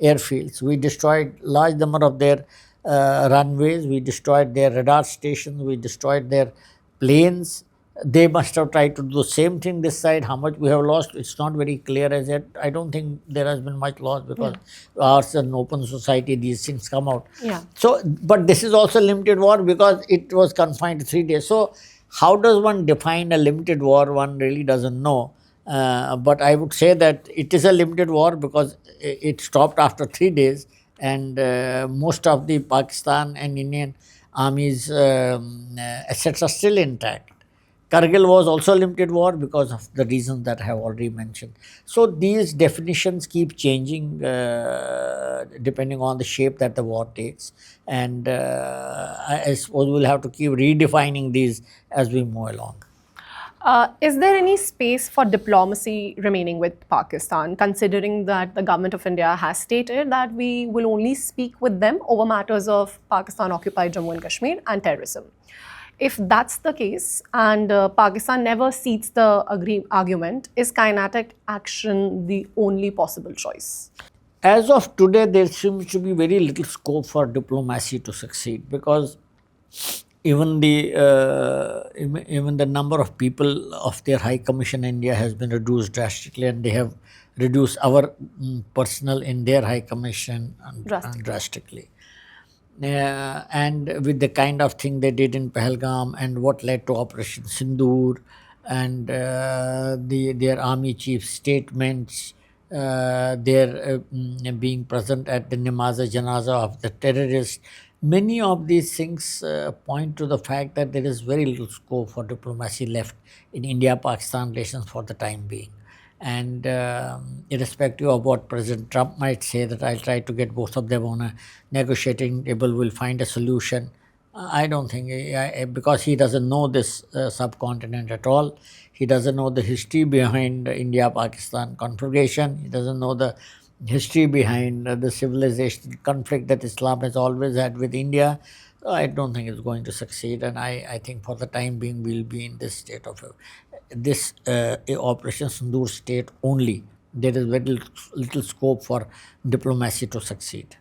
airfields. We destroyed large number of their runways. We destroyed their radar stations. We destroyed their planes. They must have tried to do the same thing this side. How much we have lost, it's not very clear as yet. I don't think there has been much loss because ours is an open society. These things come out. Yeah. So, but this is also limited war because it was confined to 3 days. So, how does one define a limited war? One really doesn't know. But I would say that it is a limited war because it stopped after 3 days, and most of the Pakistan and Indian armies assets are still intact. Kargil was also a limited war because of the reasons that I have already mentioned. So these definitions keep changing depending on the shape that the war takes, and I suppose we'll have to keep redefining these as we move along. Is there any space for diplomacy remaining with Pakistan, considering that the government of India has stated that we will only speak with them over matters of Pakistan-occupied Jammu and Kashmir and terrorism? If that's the case, and Pakistan never cedes the argument, is kinetic action the only possible choice? As of today, there seems to be very little scope for diplomacy to succeed because even the number of people of their High Commission in India has been reduced drastically, and they have reduced our personnel in their High Commission drastically. And with the kind of thing they did in Pahalgam and what led to Operation Sindoor and their army chief statements, their being present at the Namaz-e-Janaza of the terrorists, many of these things point to the fact that there is very little scope for diplomacy left in India-Pakistan relations for the time being. And irrespective of what President Trump might say, that I'll try to get both of them on a negotiating table, we'll find a solution. I don't think, because he doesn't know this subcontinent at all. He doesn't know the history behind India-Pakistan conflagration. He doesn't know the history behind the civilization conflict that Islam has always had with India. I don't think it's going to succeed, and I think for the time being we'll be in this state of this Operation Sindoor state only. There is very little scope for diplomacy to succeed.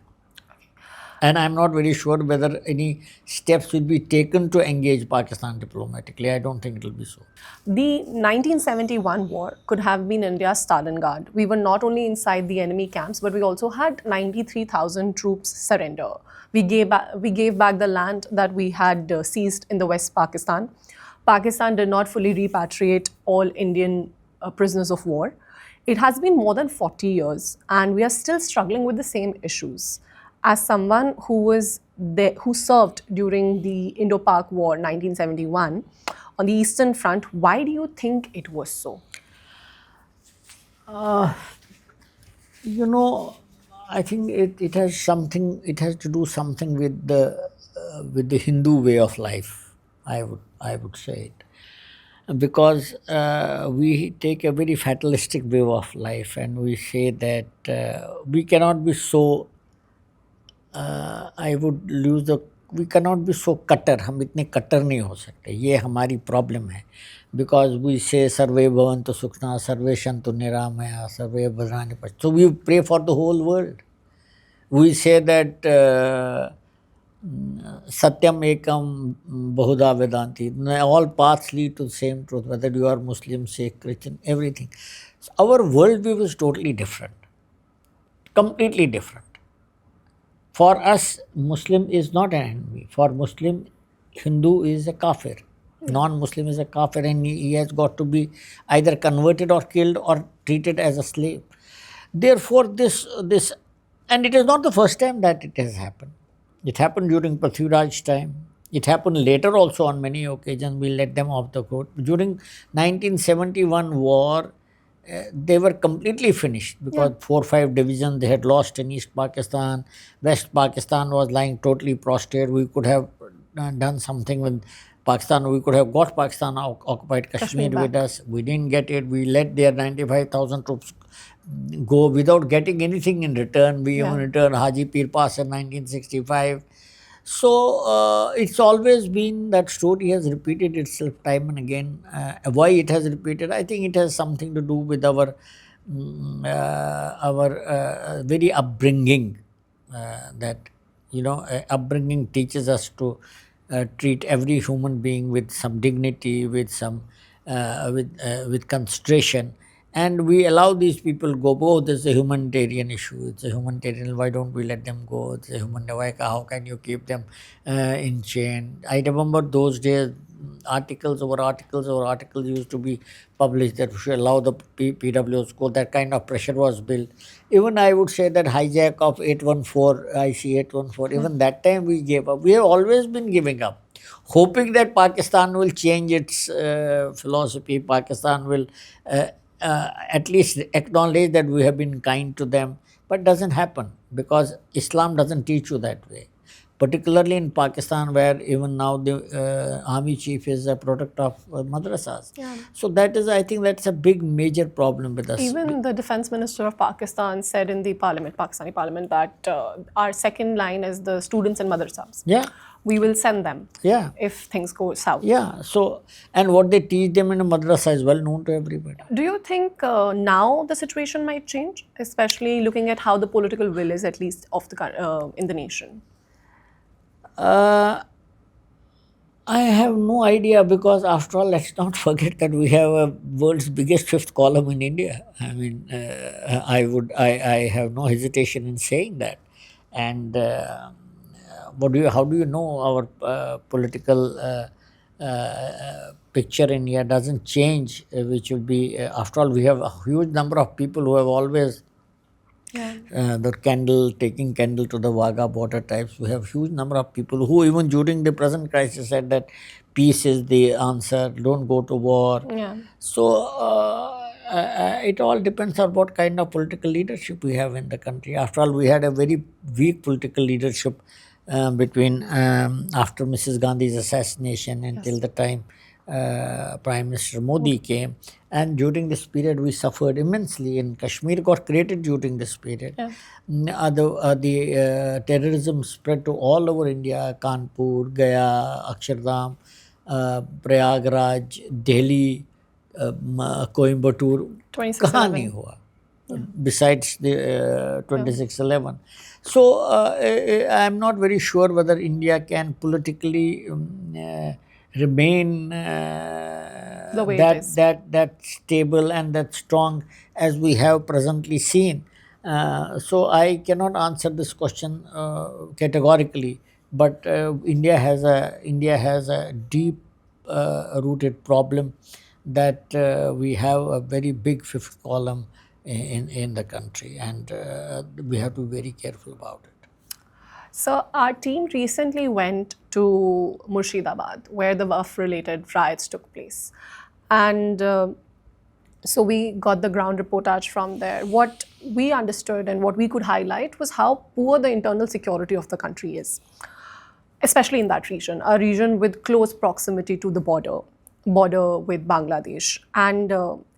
And I'm not very sure whether any steps will be taken to engage Pakistan diplomatically. I don't think it will be so. The 1971 war could have been India's Stalingrad. We were not only inside the enemy camps, but we also had 93,000 troops surrender. We gave back the land that we had seized in the West Pakistan. Pakistan did not fully repatriate all Indian prisoners of war. It has been more than 40 years, and we are still struggling with the same issues. As someone who served during the IndoPak War 1971 on the Eastern Front, why do you think it was so? You know, I think it has something. It has to do something with the Hindu way of life. I would say it, because we take a very fatalistic way of life, and we say that we cannot be so. I would lose the. We cannot be so cutter. हम इतने कट्टर नहीं हो सकते. ये हमारी problem है. Because we say सर्वे भवन्तु सुखिनः सर्वे सन्तु निरामया सर्वे भद्राणि पश्यन्तु. So we pray for the whole world. We say that Satyam Ekam Bahuda Vedanti. All paths lead to the same truth, whether you are Muslim, Sikh, Christian, everything. So our worldview is totally different. Completely different. For us, Muslim is not an enemy. For Muslim, Hindu is a kafir. Non-Muslim is a kafir, and he has got to be either converted or killed or treated as a slave. Therefore, this and it is not the first time that it has happened. It happened during Prithviraj's time. It happened later also on many occasions. We let them off the court. During 1971 war, they were completely finished because 4 or 5 divisions they had lost in East Pakistan. West Pakistan was lying totally prostrate. We could have done something with Pakistan. We could have got Pakistan occupied Kashmir with us. We didn't get it. We let their 95,000 troops go without getting anything in return. We even returned Haji Pir Pass in 1965. So it's always been that story has repeated itself time and again. Why it has repeated? I think it has something to do with our very upbringing. That upbringing teaches us to treat every human being with some dignity, with some with consideration. And we allow these people go. Oh, there's a humanitarian issue. It's a humanitarian. Why don't we let them go? It's a human. How can you keep them in chain? I remember those days, articles over articles over articles used to be published that we should allow the PWs to go. That kind of pressure was built. Even I would say that hijack of 814, IC 814, even that time we gave up. We have always been giving up, hoping that Pakistan will change its philosophy. Pakistan will at least acknowledge that we have been kind to them, but doesn't happen because Islam doesn't teach you that way. Particularly in Pakistan, where even now the army chief is a product of madrasas. So that is, I think, that's a big major problem with us. Even the defense minister of Pakistan said in the parliament, Pakistani parliament, that our second line is the students in madrasas. Yeah. We will send them if things go south. Yeah. So, and what they teach them in a madrasa is well known to everybody. Do you think now the situation might change, especially looking at how the political will is, at least of the in the nation? I have no idea, because after all, let's not forget that we have a world's biggest fifth column in India. I mean, I have no hesitation in saying that. And how do you know our political picture in India doesn't change, which will be, after all, we have a huge number of people who have always taking candle to the Wagah border types. We have huge number of people who even during the present crisis said that peace is the answer, don't go to war. So it all depends on what kind of political leadership we have in the country. After all, we had a very weak political leadership between after Mrs. Gandhi's assassination until the time Prime Minister Modi came, and during this period we suffered immensely. In Kashmir got created during this period. Yeah. The terrorism spread to all over India: Kanpur, Gaya, Akshardham, Prayagraj, Delhi, Coimbatore. कहाँ नहीं 2611. हुआ besides the 2611. So I am not very sure whether India can politically remain The way it is. that stable and that strong as we have presently seen. So I cannot answer this question categorically, but India has a deep rooted problem that we have a very big fifth column in the country, and we have to be very careful about it. So, our team recently went to Murshidabad, where the WAF-related riots took place. And so we got the ground reportage from there. What we understood and what we could highlight was how poor the internal security of the country is, especially in that region, a region with close proximity to the border with Bangladesh. And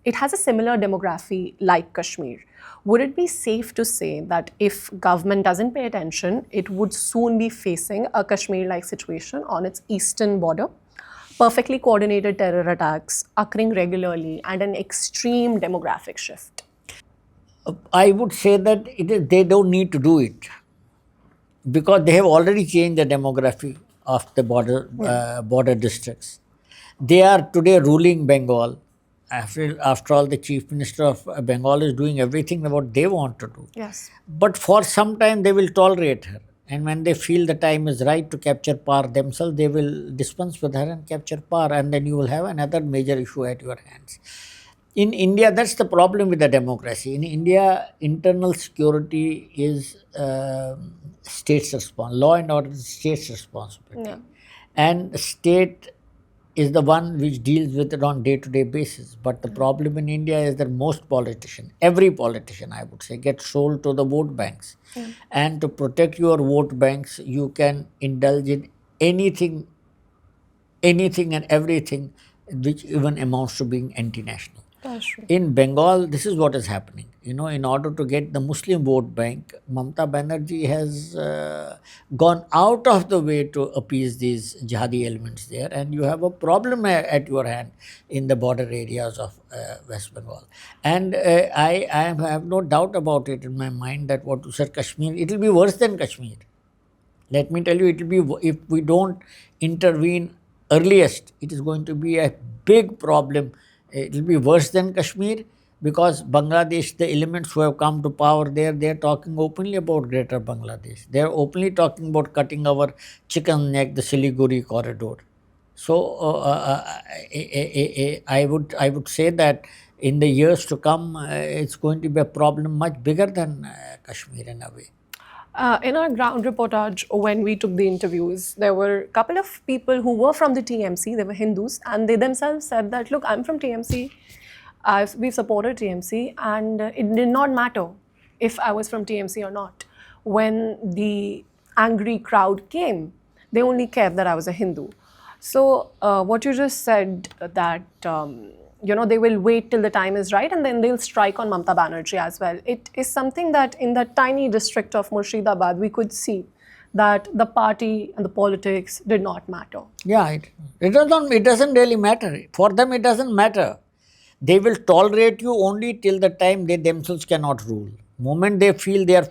it has a similar demography like Kashmir. Would it be safe to say that if government doesn't pay attention, it would soon be facing a Kashmir-like situation on its eastern border? Perfectly coordinated terror attacks occurring regularly and an extreme demographic shift. I would say that they don't need to do it because they have already changed the demography of the border districts. They are today ruling Bengal. After all, the Chief Minister of Bengal is doing everything what they want to do. Yes. But for some time they will tolerate her. And when they feel the time is right to capture power themselves, they will dispense with her and capture power. And then you will have another major issue at your hands. In India, that's the problem with the democracy. In India, internal security is state's responsibility. Law and order is state's responsibility. Yeah. And state is the one which deals with it on day-to-day basis. But the problem in India is that most politicians, every politician I would say, gets sold to the vote banks. And to protect your vote banks, you can indulge in anything and everything which even amounts to being anti-national. That's true. In Bengal, this is what is happening. In order to get the Muslim vote bank, Mamata Banerjee has gone out of the way to appease these jihadi elements there, and you have a problem at your hand in the border areas of West Bengal. And I have no doubt about it in my mind that what you said, Kashmir, it will be worse than Kashmir. Let me tell you, it will be, if we don't intervene earliest, it is going to be a big problem. It will be worse than Kashmir because Bangladesh, the elements who have come to power there, they are talking openly about Greater Bangladesh. They are openly talking about cutting our chicken neck, the Siliguri corridor. So I would say that in the years to come, it's going to be a problem much bigger than Kashmir in a way. In our ground reportage, when we took the interviews, there were a couple of people who were from the TMC, they were Hindus, and they themselves said that, look, I'm from TMC, we've supported TMC, and it did not matter if I was from TMC or not. When the angry crowd came, they only cared that I was a Hindu. So what you just said, that they will wait till the time is right and then they'll strike on Mamata Banerjee as well. It is something that in that tiny district of Murshidabad, we could see that the party and the politics did not matter. Yeah, it doesn't really matter. For them, it doesn't matter. They will tolerate you only till the time they themselves cannot rule. Moment they feel they are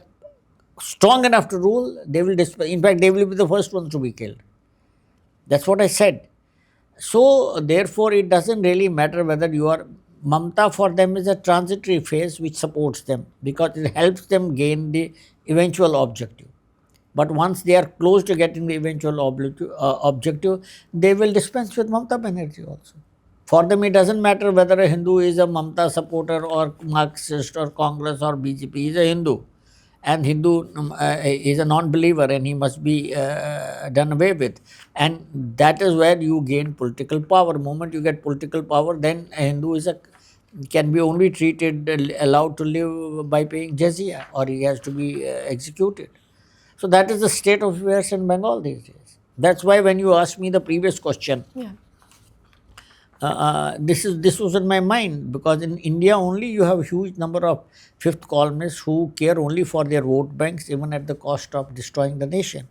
strong enough to rule, they will in fact, they will be the first ones to be killed. That's what I said. So, therefore, it doesn't really matter whether you are. Mamata for them is a transitory phase which supports them because it helps them gain the eventual objective. But once they are close to getting the eventual objective, they will dispense with Mamata Banerjee also. For them, it doesn't matter whether a Hindu is a Mamata supporter or Marxist or Congress or BJP. He is a Hindu. And Hindu is a non-believer and he must be done away with. And that is where you gain political power. The moment you get political power, then a Hindu can be only allowed to live by paying jizya, or he has to be executed. So that is the state of affairs in Bengal these days. That's why when you asked me the previous question, This was in my mind, because in India only you have a huge number of fifth columnists who care only for their vote banks, even at the cost of destroying the nation.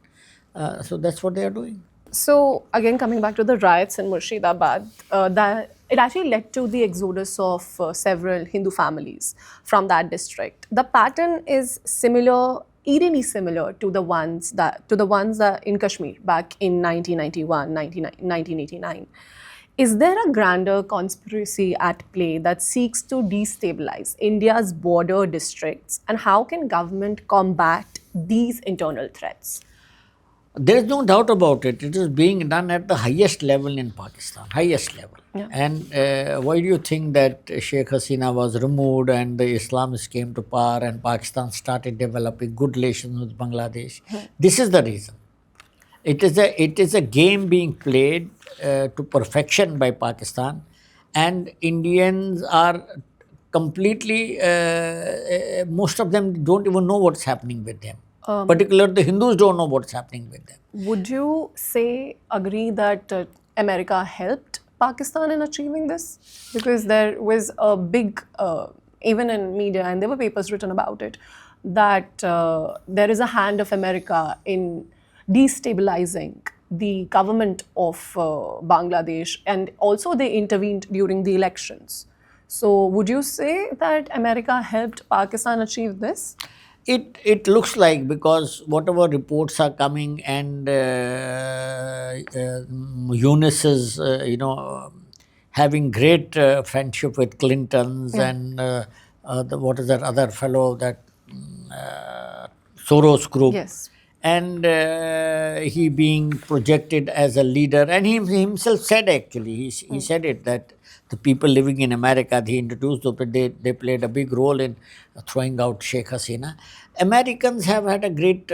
So that's what they are doing. So again, coming back to the riots in Murshidabad, that it actually led to the exodus of several Hindu families from that district. The pattern is similar, eerily similar to the ones that in Kashmir back in 1991, 1989. Is there a grander conspiracy at play that seeks to destabilize India's border districts, and how can government combat these internal threats? There is no doubt about it. It is being done at the highest level in Pakistan, highest level. Yeah. And why do you think that Sheikh Hasina was removed and the Islamists came to power and Pakistan started developing good relations with Bangladesh? This is the reason. It is a game being played to perfection by Pakistan, and Indians are completely. Most of them don't even know what's happening with them. Particularly the Hindus don't know what's happening with them. Would you agree that America helped Pakistan in achieving this? Because there was a big, even in media, and there were papers written about it, that there is a hand of America in destabilizing the government of Bangladesh, and also they intervened during the elections. So, would you say that America helped Pakistan achieve this? It looks like, because whatever reports are coming, and Eunice is having great friendship with Clintons, and what is that other fellow, that Soros group. Yes. And he being projected as a leader, and he himself said, actually he said it, that the people living in America, they introduced, they played a big role in throwing out Sheikh Hasina. Americans have had a great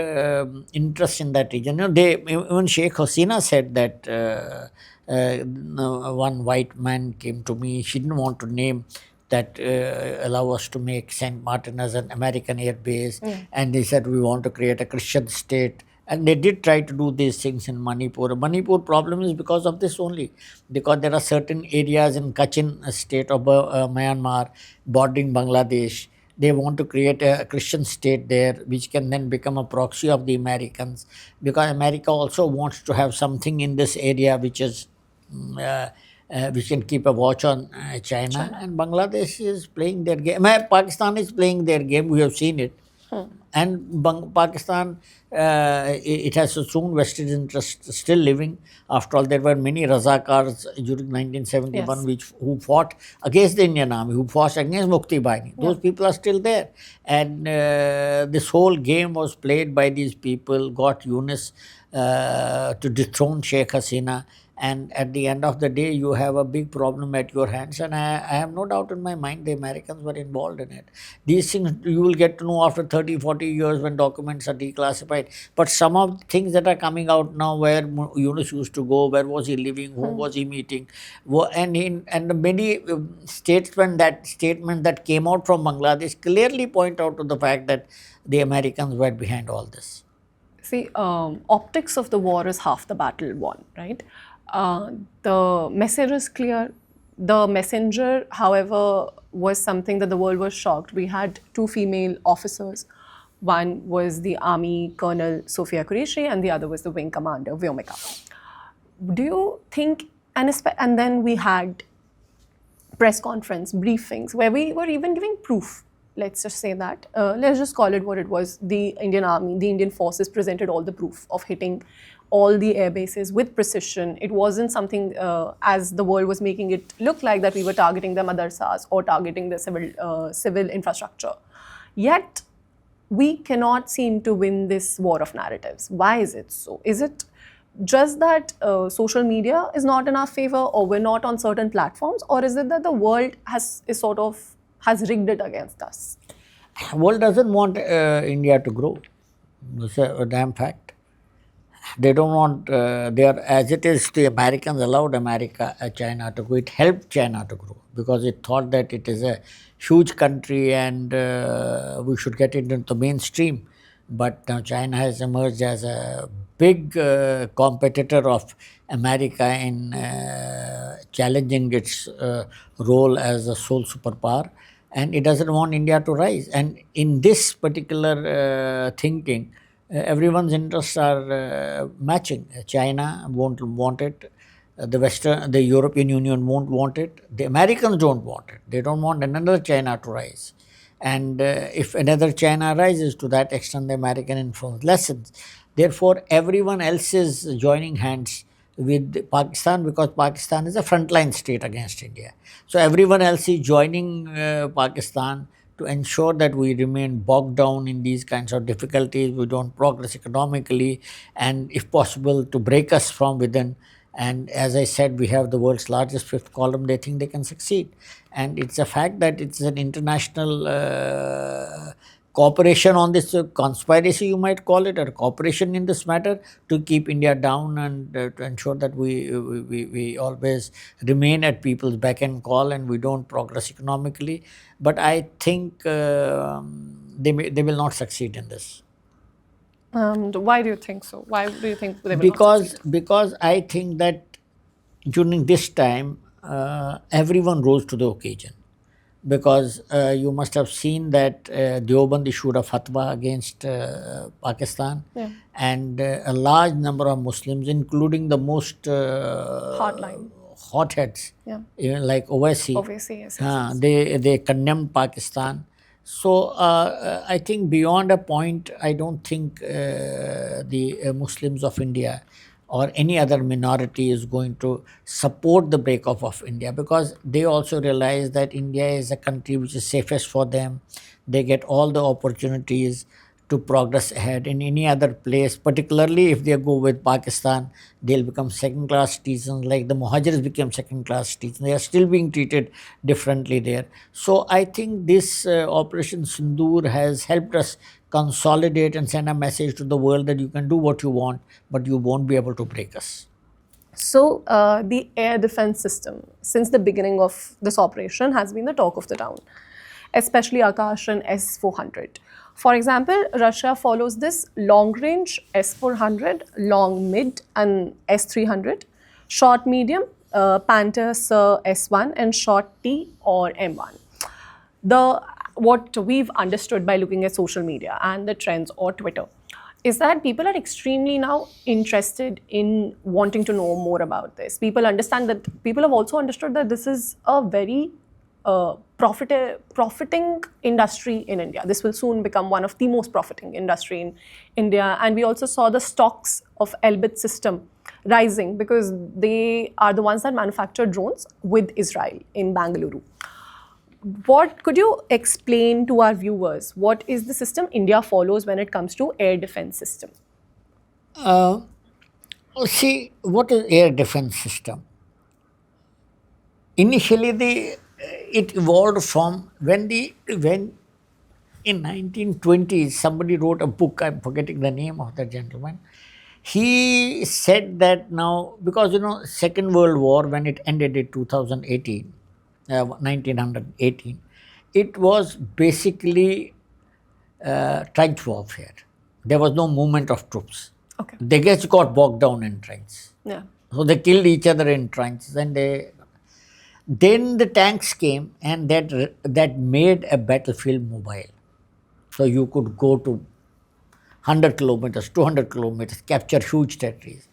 interest in that region. Even Sheikh Hasina said that one white man came to me. She didn't want to name that, allow us to make St. Martin as an American air base. And they said, we want to create a Christian state. And they did try to do these things in Manipur. Manipur problem is because of this only, because there are certain areas in Kachin state of Myanmar bordering Bangladesh. They want to create a Christian state there, which can then become a proxy of the Americans, because America also wants to have something in this area which is which can keep a watch on China. And Bangladesh is playing their game. Pakistan is playing their game. We have seen it. And Pakistan, it has its own vested interest still living. After all, there were many Razakars during 1971 who fought against the Indian army, who fought against Mukti Bahini. Those people are still there. And this whole game was played by these people, got Yunus to dethrone Sheikh Hasina. And at the end of the day, you have a big problem at your hands. And I have no doubt in my mind the Americans were involved in it. These things you will get to know after 30, 40 years when documents are declassified. But some of the things that are coming out now, where Yunus used to go, where was he living, whom was he meeting, and many statements that came out from Bangladesh clearly point out to the fact that the Americans were behind all this. See, optics of the war is half the battle won, right? The message is clear. The messenger, however, was something that the world was shocked. We had two female officers. One was the Army Colonel Sophia Qureshi, and the other was the Wing Commander Vyomika. Do you think, and then we had press conference briefings where we were even giving proof. Let's just say that. Let's just call it what it was. The Indian Army, the Indian forces presented all the proof of hitting all the air bases with precision. It wasn't something as the world was making it look like, that we were targeting the madrasas or targeting the civil infrastructure. Yet, we cannot seem to win this war of narratives. Why is it so? Is it just that social media is not in our favor, or we're not on certain platforms, or is it that the world has rigged it against us? World doesn't want India to grow. It's a damn fact. They don't want, they are, as it is, the Americans allowed China to grow. It helped China to grow because it thought that it is a huge country and we should get it into the mainstream. But now China has emerged as a big competitor of America in challenging its role as a sole superpower, and it doesn't want India to rise. And in this particular thinking, everyone's interests are matching. China won't want it. The European Union won't want it. The Americans don't want it. They don't want another China to rise. And if another China rises, to that extent, the American influence lessens. Therefore, everyone else is joining hands with Pakistan because Pakistan is a frontline state against India. So, everyone else is joining Pakistan to ensure that we remain bogged down in these kinds of difficulties, we don't progress economically, and if possible, to break us from within. And as I said, we have the world's largest fifth column. They think they can succeed. And it's a fact that it's an international cooperation on this conspiracy, you might call it, or cooperation in this matter to keep India down and to ensure that we always remain at people's beck and call and we don't progress economically. But I think they will not succeed in this. And why do you think so? Why do you think they will not succeed? Because I think that during this time everyone rose to the occasion, because you must have seen that Deoband issued a fatwa against Pakistan, Yeah. and a large number of Muslims, including the most Hardline. hotheads, Yeah. even like Owaisi, Obviously, yes. they condemned Pakistan. So I think beyond a point, I don't think the Muslims of India or any other minority is going to support the breakup of India, because they also realize that India is a country which is safest for them. They get all the opportunities to progress ahead. In any other place, particularly if they go with Pakistan, they'll become second class citizens, like the Muhajirs became second class citizens. They are still being treated differently there. So I think this Operation Sindoor has helped us consolidate and send a message to the world that you can do what you want, but you won't be able to break us. So, the air defense system, since the beginning of this operation, has been the talk of the town, especially Akash and S-400. For example, Russia follows this long-range S-400, long-mid and S-300, short-medium, Panther Sir S-1, and short-T or M1. What we've understood by looking at social media and the trends or Twitter is that people are extremely now interested in wanting to know more about this. People understand that, people have also understood that this is a very profiting industry in India. This will soon become one of the most profiting industry in India. And we also saw the stocks of Elbit system rising because they are the ones that manufacture drones with Israel in Bangalore. What could you explain to our viewers? What is the system India follows when it comes to air defense system? See, what is air defense system? Initially, it evolved from when in 1920s somebody wrote a book. I'm forgetting the name of the gentleman. He said that now, because Second World War, when it ended in 2018, 1918, it was basically trench warfare. There was no movement of troops. Okay. They just got bogged down in trenches. Yeah. So they killed each other in trenches, and then the tanks came, and that made a battlefield mobile. So you could go to 100 kilometers, 200 kilometers, capture huge territories.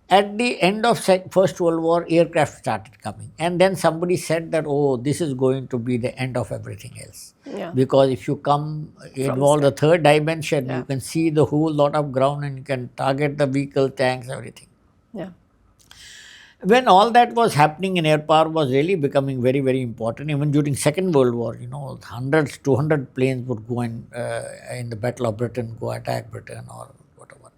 At the end of First World War, aircraft started coming, and then somebody said that, oh, this is going to be the end of everything else. Yeah. Because if you come involve the third dimension, Yeah. you can see the whole lot of ground and you can target the vehicle, tanks, everything. Yeah. When all that was happening, in air power was really becoming very, very important. Even during Second World War, hundreds, 200 planes would go in the Battle of Britain, go attack Britain or whatever.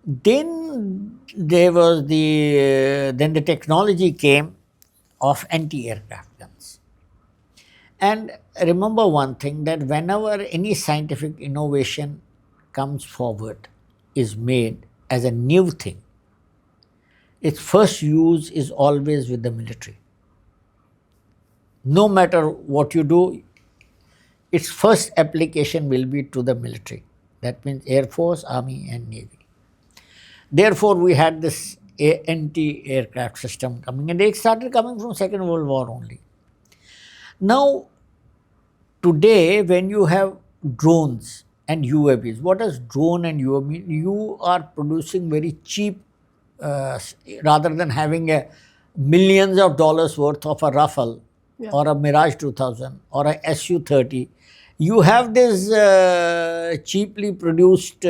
Then there was then the technology came of anti-aircraft guns. And remember one thing, that whenever any scientific innovation comes forward, is made as a new thing, its first use is always with the military. No matter what you do, its first application will be to the military. That means Air Force, Army and Navy. Therefore, we had this anti-aircraft system coming, and they started coming from Second World War only. Now, today, when you have drones and UAVs, what does drone and UAV mean? You are producing very cheap, rather than having a millions of dollars worth of a Rafale or a Mirage 2000 or a Su-30. You have this cheaply produced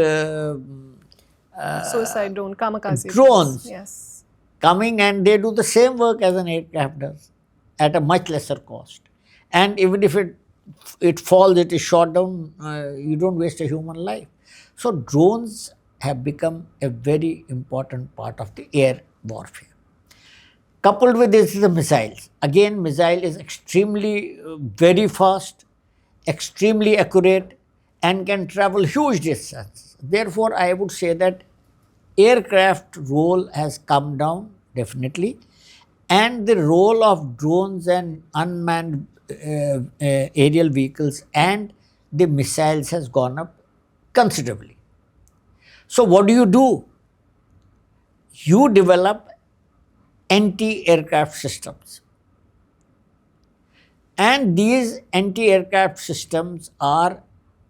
Suicide drone, kamikaze drones yes. coming, and they do the same work as an aircraft does at a much lesser cost. And even if it falls, it is shot down, you don't waste a human life. So drones have become a very important part of the air warfare. Coupled with this is the missiles. Again, missile is extremely very fast, extremely accurate, and can travel huge distances. Therefore, I would say that aircraft role has come down definitely, and the role of drones and unmanned aerial vehicles and the missiles has gone up considerably. So what do? You develop anti-aircraft systems, and these anti-aircraft systems are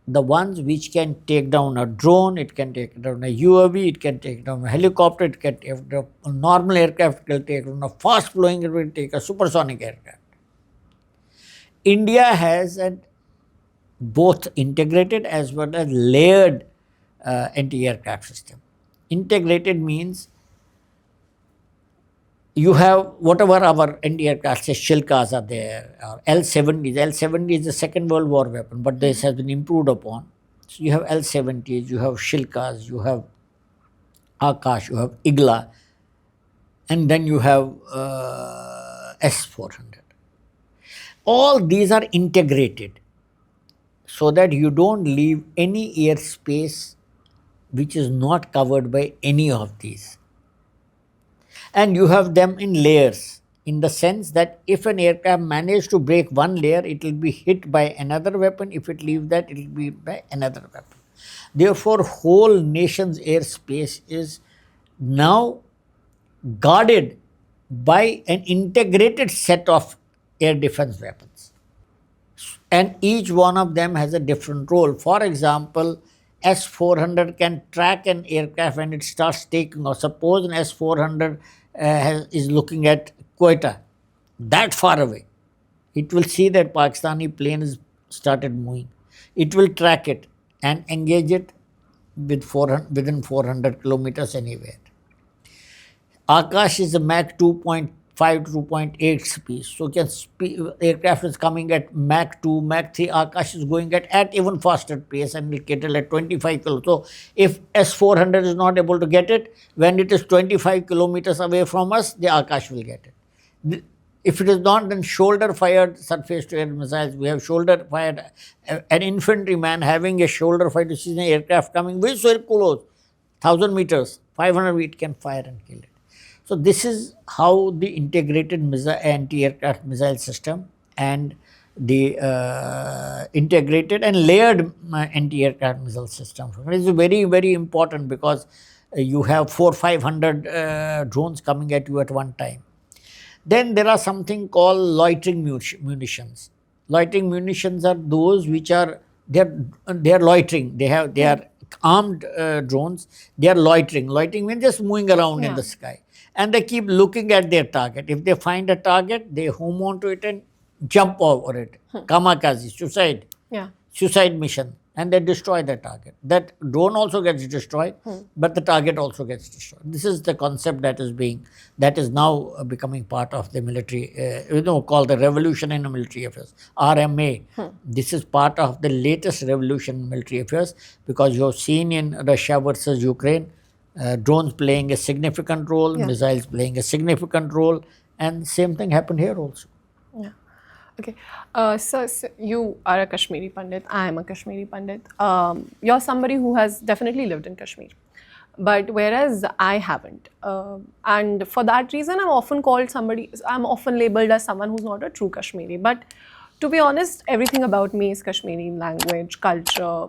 the ones which can take down a drone, it can take down a UAV, it can take down a helicopter, it can take down a normal aircraft, it can take down a fast flowing, it will take a supersonic aircraft. India has both integrated as well as layered anti-aircraft system. Integrated means you have whatever our anti-aircraft Shilkas are there, or L-70s. L-70 is the Second World War weapon, but this has been improved upon. So you have L-70s, you have Shilkas, you have Akash, you have Igla, and then you have S-400. All these are integrated so that you don't leave any airspace which is not covered by any of these. And you have them in layers, in the sense that if an aircraft manages to break one layer, it will be hit by another weapon. If it leaves that, it will be hit by another weapon. Therefore, whole nation's airspace is now guarded by an integrated set of air defense weapons. And each one of them has a different role. For example, S-400 can track an aircraft when it starts taking off. Suppose an S-400 is looking at Quetta, that far away. It will see that Pakistani plane has started moving. It will track it and engage it within 400 kilometers anywhere. Akash is a Mach 2.5 to 2.8 speed. So aircraft is coming at Mach 2, Mach 3. Akash is going at even faster pace and will get it at 25 kilometers. So if S-400 is not able to get it, when it is 25 kilometers away from us, the Akash will get it. If it is not, then shoulder-fired surface-to-air missiles. We have shoulder-fired. An infantryman having a shoulder-fired, which is an aircraft coming very close, 1,000 meters, 500 feet, can fire and kill it. So this is how the integrated anti-aircraft missile system and the integrated and layered anti-aircraft missile system. It is very, very important because you have 400-500 drones coming at you at one time. Then there are something called loitering munitions. Loitering munitions are those which are they are loitering. They are armed drones. They are loitering. Loitering means just moving around in the sky, and they keep looking at their target. If they find a target, they home onto it and jump over it. Kamikaze, suicide mission, and they destroy the target. That drone also gets destroyed, but the target also gets destroyed. This is the concept that is now becoming part of the military, called the revolution in military affairs, RMA. This is part of the latest revolution in military affairs, because you have seen in Russia versus Ukraine, drones playing a significant role, missiles playing a significant role, and same thing happened here also. Yeah. Okay. So you are a Kashmiri Pandit. I am a Kashmiri Pandit. You're somebody who has definitely lived in Kashmir. But whereas I haven't. And for that reason, I'm often labeled as someone who's not a true Kashmiri. But to be honest, everything about me is Kashmiri: language, culture,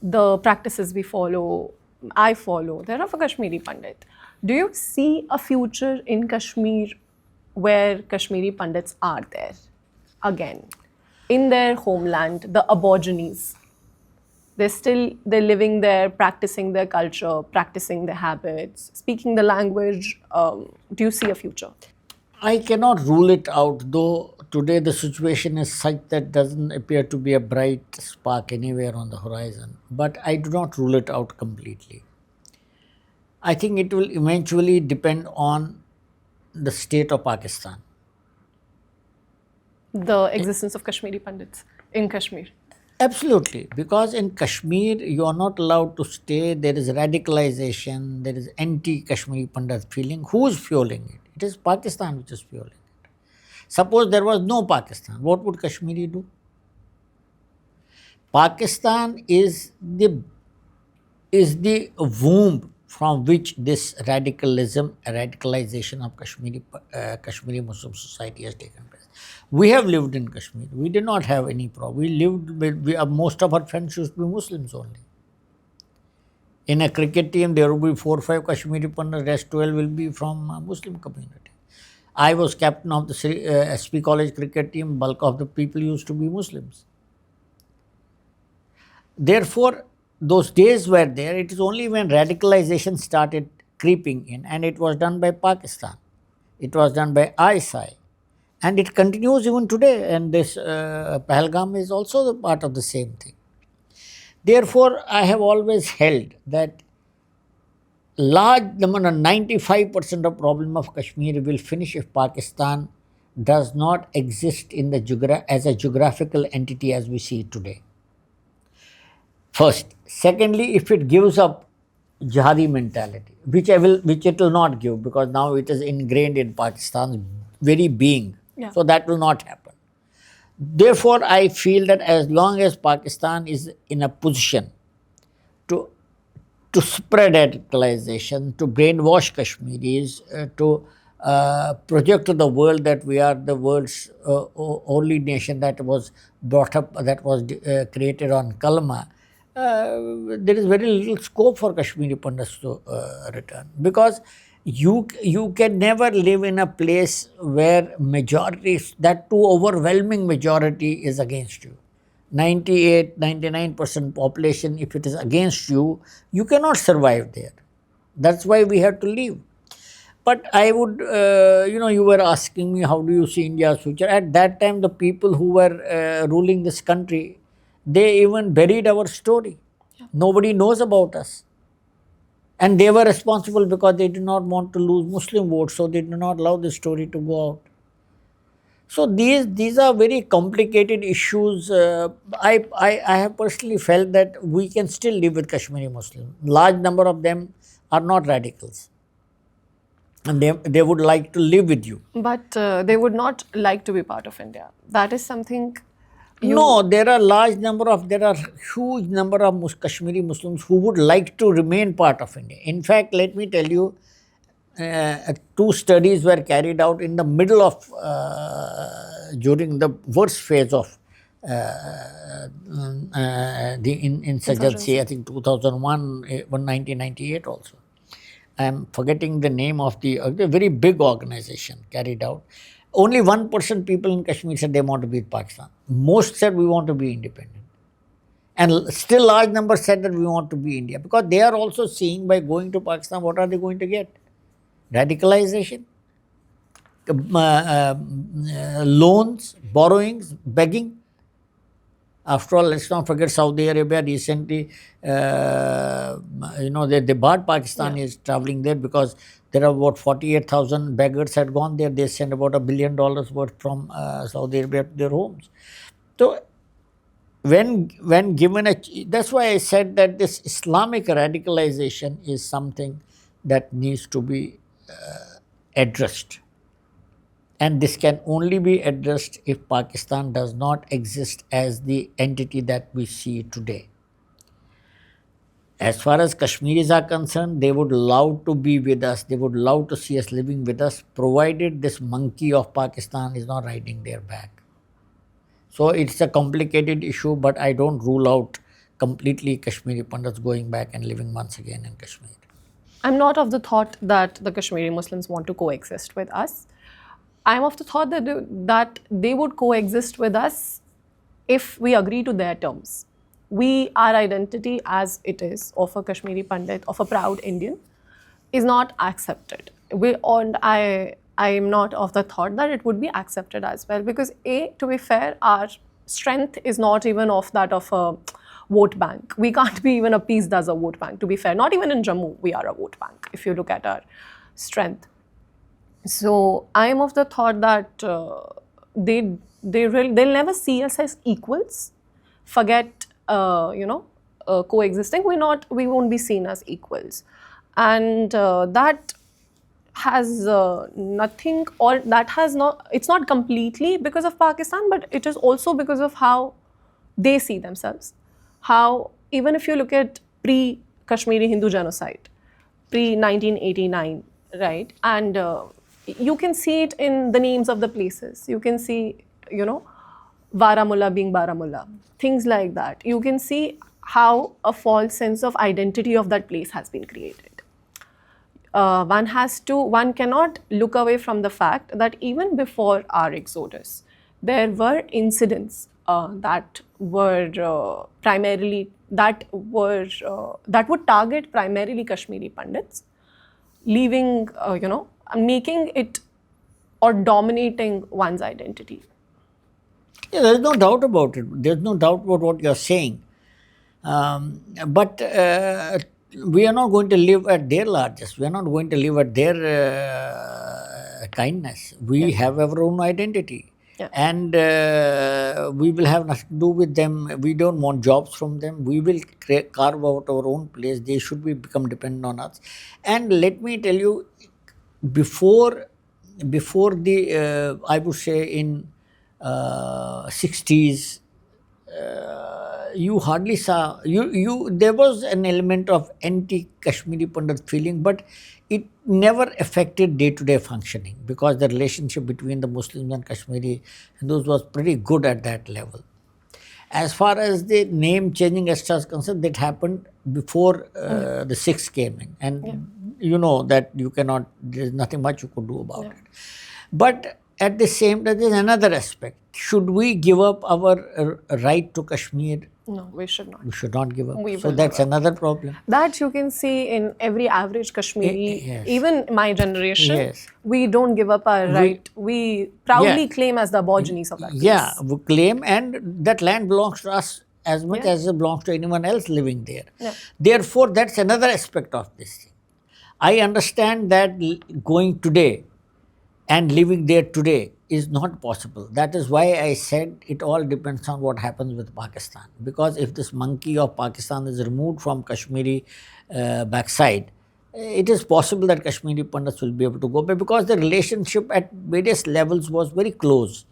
the practices we follow, I follow, they're of a Kashmiri Pandit. Do you see a future in Kashmir where Kashmiri Pandits are there again, in their homeland, the Aborigines? They're living there, practicing their culture, practicing their habits, speaking the language. Do you see a future? I cannot rule it out, though today the situation is such that doesn't appear to be a bright spark anywhere on the horizon. But I do not rule it out completely. I think it will eventually depend on the state of Pakistan. The existence of Kashmiri Pandits in Kashmir. Absolutely, because in Kashmir you are not allowed to stay. There is radicalization, there is anti-Kashmiri Pandit feeling. Who is fueling it? It is Pakistan which is fueling it. Suppose there was no Pakistan, what would Kashmiri do? Pakistan is the womb from which this radicalization of Kashmiri Muslim society has taken place. We have lived in Kashmir. We did not have any problem. We lived with, most of our friends used to be Muslims only. In a cricket team, there will be 4 or 5 Kashmiri Pandits, rest 12 will be from Muslim community. I was captain of the SP College cricket team, bulk of the people used to be Muslims. Therefore, those days were there. It is only when radicalization started creeping in, and it was done by Pakistan. It was done by ISI. And it continues even today, and this Pahalgam is also the part of the same thing. Therefore, I have always held that large number, 95% of problem of Kashmir will finish if Pakistan does not exist in the as a geographical entity as we see it today. First. Secondly, if it gives up jihadi mentality, which it will not give, because now it is ingrained in Pakistan's very being. Yeah. So that will not happen. Therefore, I feel that as long as Pakistan is in a position to spread radicalization, to brainwash Kashmiris, to project to the world that we are the world's only nation that was brought up, that was created on Kalma, there is very little scope for Kashmiri Pandits to return, because you can never live in a place where majority, that too overwhelming majority, is against you. 98-99% population, if it is against you, you cannot survive there. That's why we have to leave. But I would, you were asking me how do you see India's future. At that time, the people who were ruling this country, they even buried our story. Nobody knows about us. And they were responsible because they did not want to lose Muslim votes, so they did not allow this story to go out. So these are very complicated issues. I have personally felt that we can still live with Kashmiri Muslims. Large number of them are not radicals, and they would like to live with you. But they would not like to be part of India. That is something. No, there are huge number of Kashmiri Muslims who would like to remain part of India. In fact, let me tell you, 2 studies were carried out in the middle of, during the worst phase of the insurgency, I think 2001, 1998 also. I am forgetting the name of the very big organization carried out. Only 1% people in Kashmir said they want to be with Pakistan. Most said we want to be independent. And still large number said that we want to be India, because they are also seeing by going to Pakistan, what are they going to get? Radicalization, loans, borrowings, begging. After all, let's not forget Saudi Arabia recently, they barred Pakistanis traveling there because there are about 48,000 beggars had gone there. They sent about $1 billion worth from Saudi Arabia to their homes. So, when given that's why I said that this Islamic radicalization is something that needs to be addressed. And this can only be addressed if Pakistan does not exist as the entity that we see today. As far as Kashmiris are concerned, they would love to be with us. They would love to see us living with us, provided this monkey of Pakistan is not riding their back. So it's a complicated issue, but I don't rule out completely Kashmiri Pandits going back and living once again in Kashmir. I'm not of the thought that the Kashmiri Muslims want to coexist with us. I'm of the thought that they would coexist with us if we agree to their terms. Our identity as it is, of a Kashmiri Pandit, of a proud Indian, is not accepted. I am not of the thought that it would be accepted as well, because to be fair, our strength is not even of that of a vote bank. We can't be even appeased as a vote bank, to be fair. Not even in Jammu, we are a vote bank, if you look at our strength. So I am of the thought that they'll never see us as equals. Forget coexisting. We won't be seen as equals, and that has nothing, or that has not. It's not completely because of Pakistan, but it is also because of how they see themselves. How, even if you look at pre-Kashmiri Hindu genocide, pre-1989, right, and you can see it in the names of the places. You can see, Baramulla being Baramulla, things like that. You can see how a false sense of identity of that place has been created. One cannot look away from the fact that even before our exodus, there were incidents that would target primarily Kashmiri Pandits, leaving, making it or dominating one's identity. Yeah, there's no doubt about it. There's no doubt about what you're saying. But we are not going to live at their largest. We are not going to live at their kindness. We have our own identity. Yeah. And we will have nothing to do with them. We don't want jobs from them. We will carve out our own place. They should become dependent on us. And let me tell you, before the I would say in 60s, you hardly saw there was an element of anti-Kashmiri Pandit feeling, but it never affected day-to-day functioning, because the relationship between the Muslims and Kashmiri Hindus was pretty good at that level. As far as the name changing extra is concerned, that happened before the Sikhs came in, and you know that there's nothing much you could do about it. But at the same time, there's another aspect. Should we give up our right to Kashmir? No, we should not. We should not give up. We So will that's never. another problem. That you can see in every average Kashmiri, Yes. even my generation. Yes. We don't give up our right. We proudly Yeah. claim as the Aborigines of that place. Yeah, we claim, and that land belongs to us as much Yeah. as it belongs to anyone else living there. Yeah. Therefore, that's another aspect of this thing. I understand that going today and living there today is not possible. That is why I said it all depends on what happens with Pakistan. Because if this monkey of Pakistan is removed from Kashmiri backside, it is possible that Kashmiri Pandits will be able to go back, because the relationship at various levels was very close,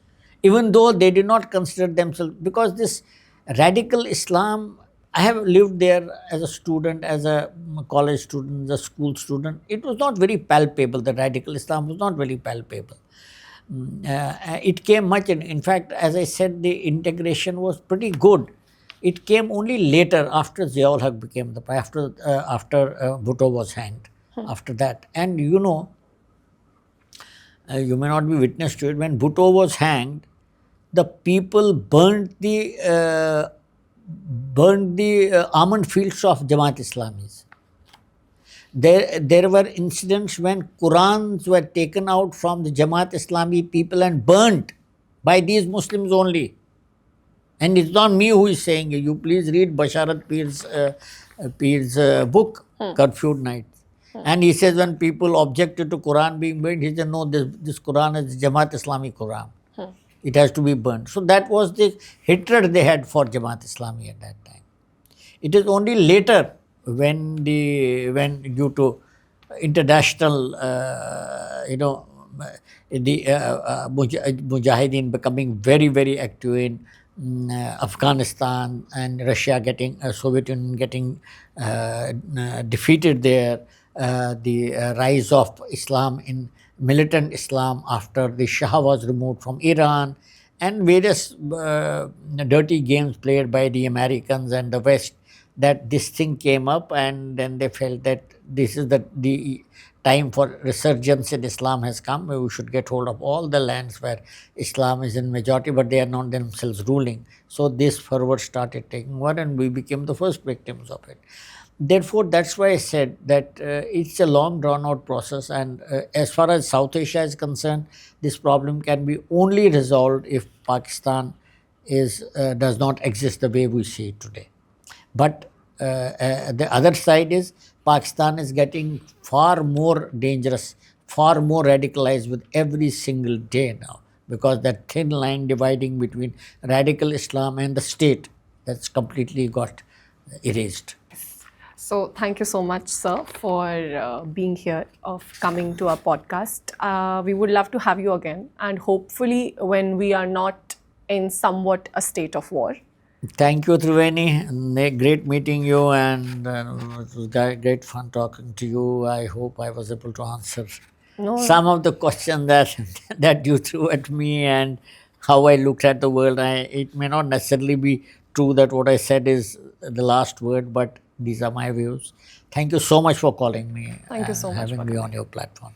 even though they did not consider themselves, because this radical Islam, I have lived there as a student, as a college student, as a school student. It was not very palpable. The radical Islam was not very palpable. It came much in fact, as I said, the integration was pretty good. It came only later, after Ziaul Haq became after Bhutto was hanged. After that, and you may not be witness to it. When Bhutto was hanged, the people burnt the almond fields of Jamaat Islamis. There were incidents when Qurans were taken out from the Jamaat Islami people and burnt by these Muslims only. And it's not me who is saying it. You please read Basharat Pir's book, Curfewed Nights. And he says when people objected to Quran being burnt, he said, no, this Quran is Jamaat Islami Quran. It has to be burnt. So that was the hatred they had for Jamaat Islami at that time. It is only later when due to international, Mujahideen becoming very, very active in Afghanistan, and Russia Soviet Union getting defeated there, the rise of Islam in militant Islam after the Shah was removed from Iran, and various dirty games played by the Americans and the West, that this thing came up, and then they felt that this is the time for resurgence in Islam has come. We should get hold of all the lands where Islam is in majority, but they are not themselves ruling. So this fervor started taking over, and we became the first victims of it. Therefore, that's why I said that it's a long drawn out process, and as far as South Asia is concerned, this problem can be only resolved if Pakistan does not exist the way we see it today. But the other side is Pakistan is getting far more dangerous, far more radicalized with every single day now, because that thin line dividing between radical Islam and the state, that's completely got erased. So, thank you so much, sir, for being here, of coming to our podcast. We would love to have you again, and hopefully, when we are not in somewhat a state of war. Thank you, Triveni. Great meeting you, and it was great fun talking to you. I hope I was able to answer No, some of the questions that that you threw at me, and how I looked at the world. It may not necessarily be true that what I said is the last word, but these are my views. Thank you so much for calling me thank you and so much having for me coming. on your platform.